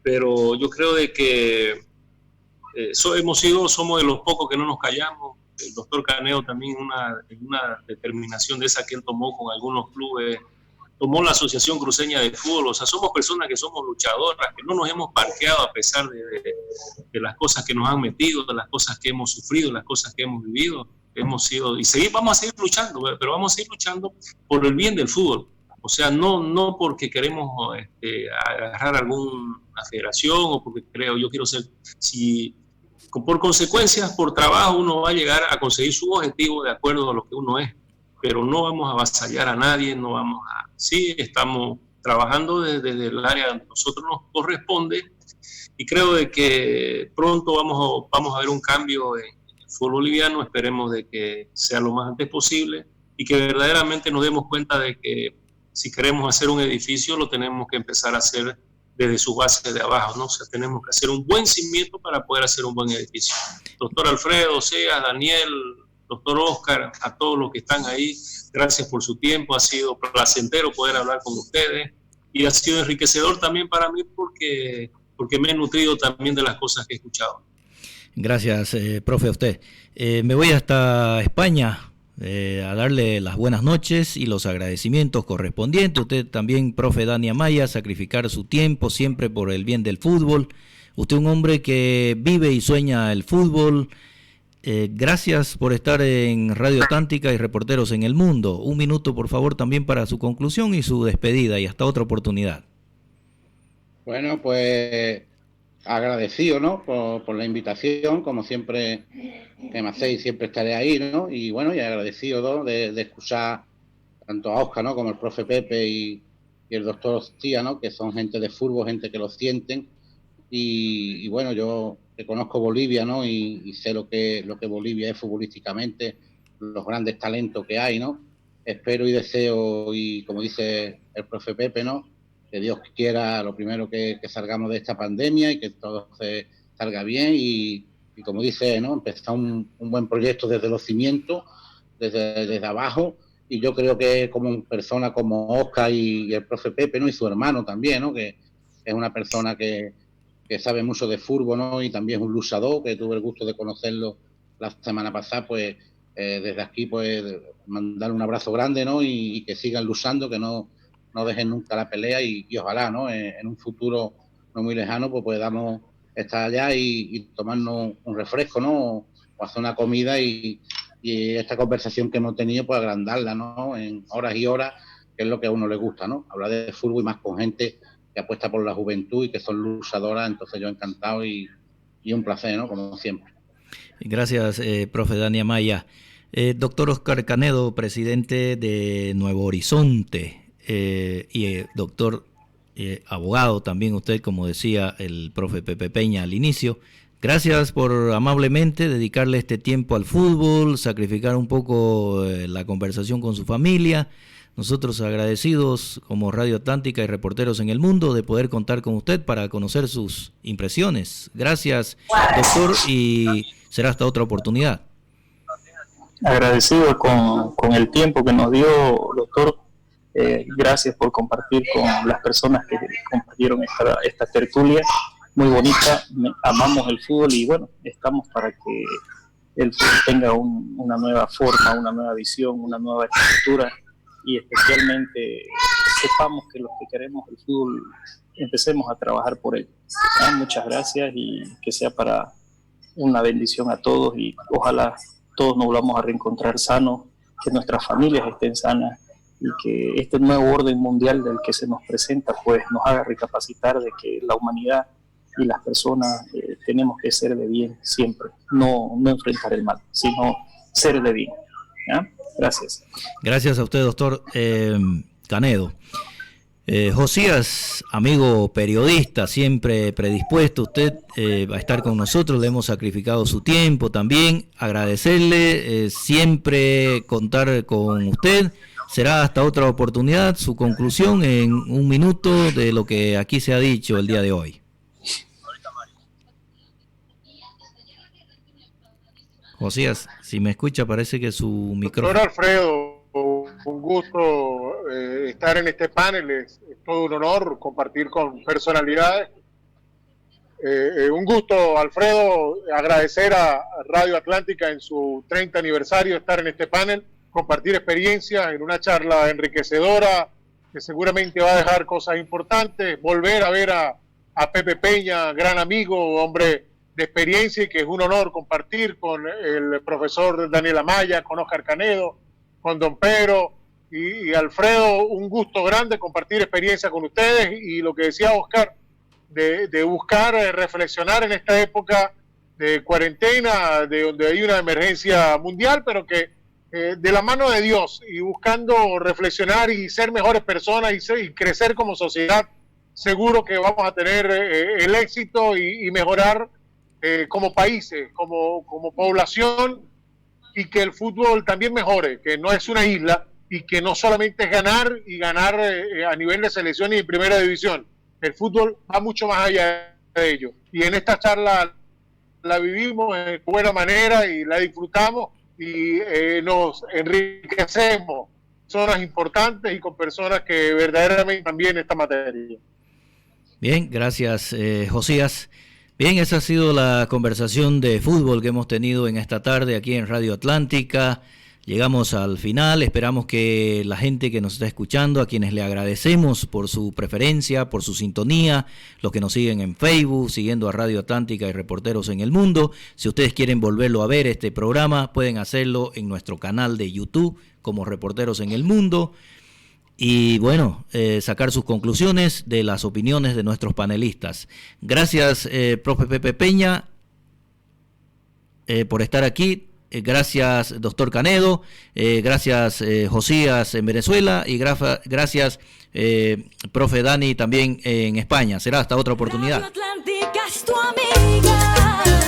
Pero yo creo de que somos de los pocos que no nos callamos. El doctor Canedo también una determinación de esa que él tomó con algunos clubes, tomó la Asociación Cruceña de Fútbol. O sea, somos personas que somos luchadoras, que no nos hemos parqueado a pesar de las cosas que nos han metido, de las cosas que hemos sufrido, las cosas que hemos vivido. Vamos a seguir luchando, pero vamos a seguir luchando por el bien del fútbol. O sea, no porque queremos agarrar alguna federación o porque yo quiero ser... Por consecuencias, por trabajo, uno va a llegar a conseguir su objetivo de acuerdo a lo que uno es, pero no vamos a avasallar a nadie, sí, estamos trabajando desde el área donde nosotros nos corresponde, y creo de que pronto vamos a ver un cambio en el fútbol boliviano. Esperemos de que sea lo más antes posible y que verdaderamente nos demos cuenta de que si queremos hacer un edificio lo tenemos que empezar a hacer desde su base de abajo, ¿no? O sea, tenemos que hacer un buen cimiento para poder hacer un buen edificio. Doctor Alfredo, Seas, Daniel, doctor Oscar, a todos los que están ahí, gracias por su tiempo. Ha sido placentero poder hablar con ustedes y ha sido enriquecedor también para mí porque me he nutrido también de las cosas que he escuchado. Gracias, profe, a usted. Me voy hasta España a darle las buenas noches y los agradecimientos correspondientes. Usted también, profe Dani Amaya, sacrificar su tiempo siempre por el bien del fútbol. Usted un hombre que vive y sueña el fútbol. Gracias por estar en Radio Atlántica y Reporteros en el Mundo. Un minuto, por favor, también para su conclusión y su despedida, y hasta otra oportunidad. Bueno, pues agradecido, ¿no? Por la invitación, como siempre que me hacéis, siempre estaré ahí, ¿no? Y bueno, y agradecido, ¿no? de escuchar tanto a Oscar, ¿no? Como el profe Pepe y el doctor Hostia, ¿no? Que son gente de fútbol, gente que lo sienten. Y bueno, yo que conozco Bolivia, ¿no? Y sé lo que Bolivia es futbolísticamente, los grandes talentos que hay, ¿no? Espero y deseo, y como dice el profe Pepe, ¿no? Que Dios quiera, lo primero que salgamos de esta pandemia y que todo se salga bien y como dice, ¿no? Empezar un buen proyecto desde los cimientos, desde abajo, y yo creo que como persona como Oscar y el profe Pepe, ¿no? Y su hermano también, ¿no? Que es una persona que sabe mucho de fútbol, ¿no? Y también es un luchador, que tuve el gusto de conocerlo la semana pasada, pues desde aquí pues mandarle un abrazo grande, ¿no? Y que sigan luchando, que no dejen nunca la pelea y ojalá, ¿no? En un futuro no muy lejano pues podamos estar allá y tomarnos un refresco, ¿no? O hacer una comida y esta conversación que hemos tenido pues agrandarla, ¿no? En horas y horas, que es lo que a uno le gusta, ¿no? Hablar de fútbol y más con gente que apuesta por la juventud y que son luchadoras. Entonces yo encantado y un placer, ¿no? Como siempre. Gracias, profe Dani Amaya. Doctor Oscar Canedo, presidente de Nuevo Horizonte. Y doctor abogado también usted, como decía el profe Pepe Peña al inicio. Gracias por amablemente dedicarle este tiempo al fútbol, sacrificar un poco la conversación con su familia. Nosotros agradecidos como Radio Atlántica y Reporteros en el Mundo de poder contar con usted para conocer sus impresiones. Gracias, doctor, y será hasta otra oportunidad. Agradecido con el tiempo que nos dio, doctor. Gracias por compartir con las personas que compartieron esta tertulia muy bonita. Amamos el fútbol y bueno, estamos para que el fútbol tenga una nueva forma, una nueva visión, una nueva estructura, y especialmente sepamos que los que queremos el fútbol empecemos a trabajar por él. Muchas gracias y que sea para una bendición a todos, y ojalá todos nos volvamos a reencontrar sanos, que nuestras familias estén sanas y que este nuevo orden mundial del que se nos presenta pues nos haga recapacitar de que la humanidad y las personas tenemos que ser de bien siempre, no enfrentar el mal, sino ser de bien. ¿Ya? Gracias. Gracias a usted, doctor Canedo. Josías, amigo periodista, siempre predispuesto usted a estar con nosotros, le hemos sacrificado su tiempo también, agradecerle, siempre contar con usted. Será hasta otra oportunidad. Su conclusión en un minuto de lo que aquí se ha dicho el día de hoy. Josías, si me escucha, parece que su micrófono... Doctor Alfredo, un gusto estar en este panel, es todo un honor compartir con personalidades. Un gusto, Alfredo, agradecer a Radio Atlántica en su 30 aniversario estar en este panel, compartir experiencias en una charla enriquecedora que seguramente va a dejar cosas importantes, volver a ver a Pepe Peña, gran amigo, hombre de experiencia, y que es un honor compartir con el profesor Daniel Amaya, con Oscar Canedo, con Don Pedro y Alfredo. Un gusto grande compartir experiencia con ustedes, y lo que decía Oscar, de buscar reflexionar en esta época de cuarentena, de donde hay una emergencia mundial, pero que de la mano de Dios, y buscando reflexionar y ser mejores personas y crecer como sociedad, seguro que vamos a tener el éxito y mejorar como países, como población, y que el fútbol también mejore, que no es una isla y que no solamente es ganar y ganar a nivel de selección y de primera división. El fútbol va mucho más allá de ello. Y en esta charla la vivimos de buena manera y la disfrutamos, y nos enriquecemos, personas importantes y con personas que verdaderamente también esta materia. Bien, gracias Josías. Bien, esa ha sido la conversación de fútbol que hemos tenido en esta tarde aquí en Radio Atlántica. Llegamos al final, esperamos que la gente que nos está escuchando, a quienes le agradecemos por su preferencia, por su sintonía, los que nos siguen en Facebook, siguiendo a Radio Atlántica y Reporteros en el Mundo. Si ustedes quieren volverlo a ver, este programa, pueden hacerlo en nuestro canal de YouTube como Reporteros en el Mundo. Y bueno, sacar sus conclusiones de las opiniones de nuestros panelistas. Gracias, profe Pepe Peña, por estar aquí. Gracias, doctor Canedo. Gracias, Josías en Venezuela. Y gracias, profe Dani, también en España. Será hasta otra oportunidad. Radio Atlántica es tu amiga.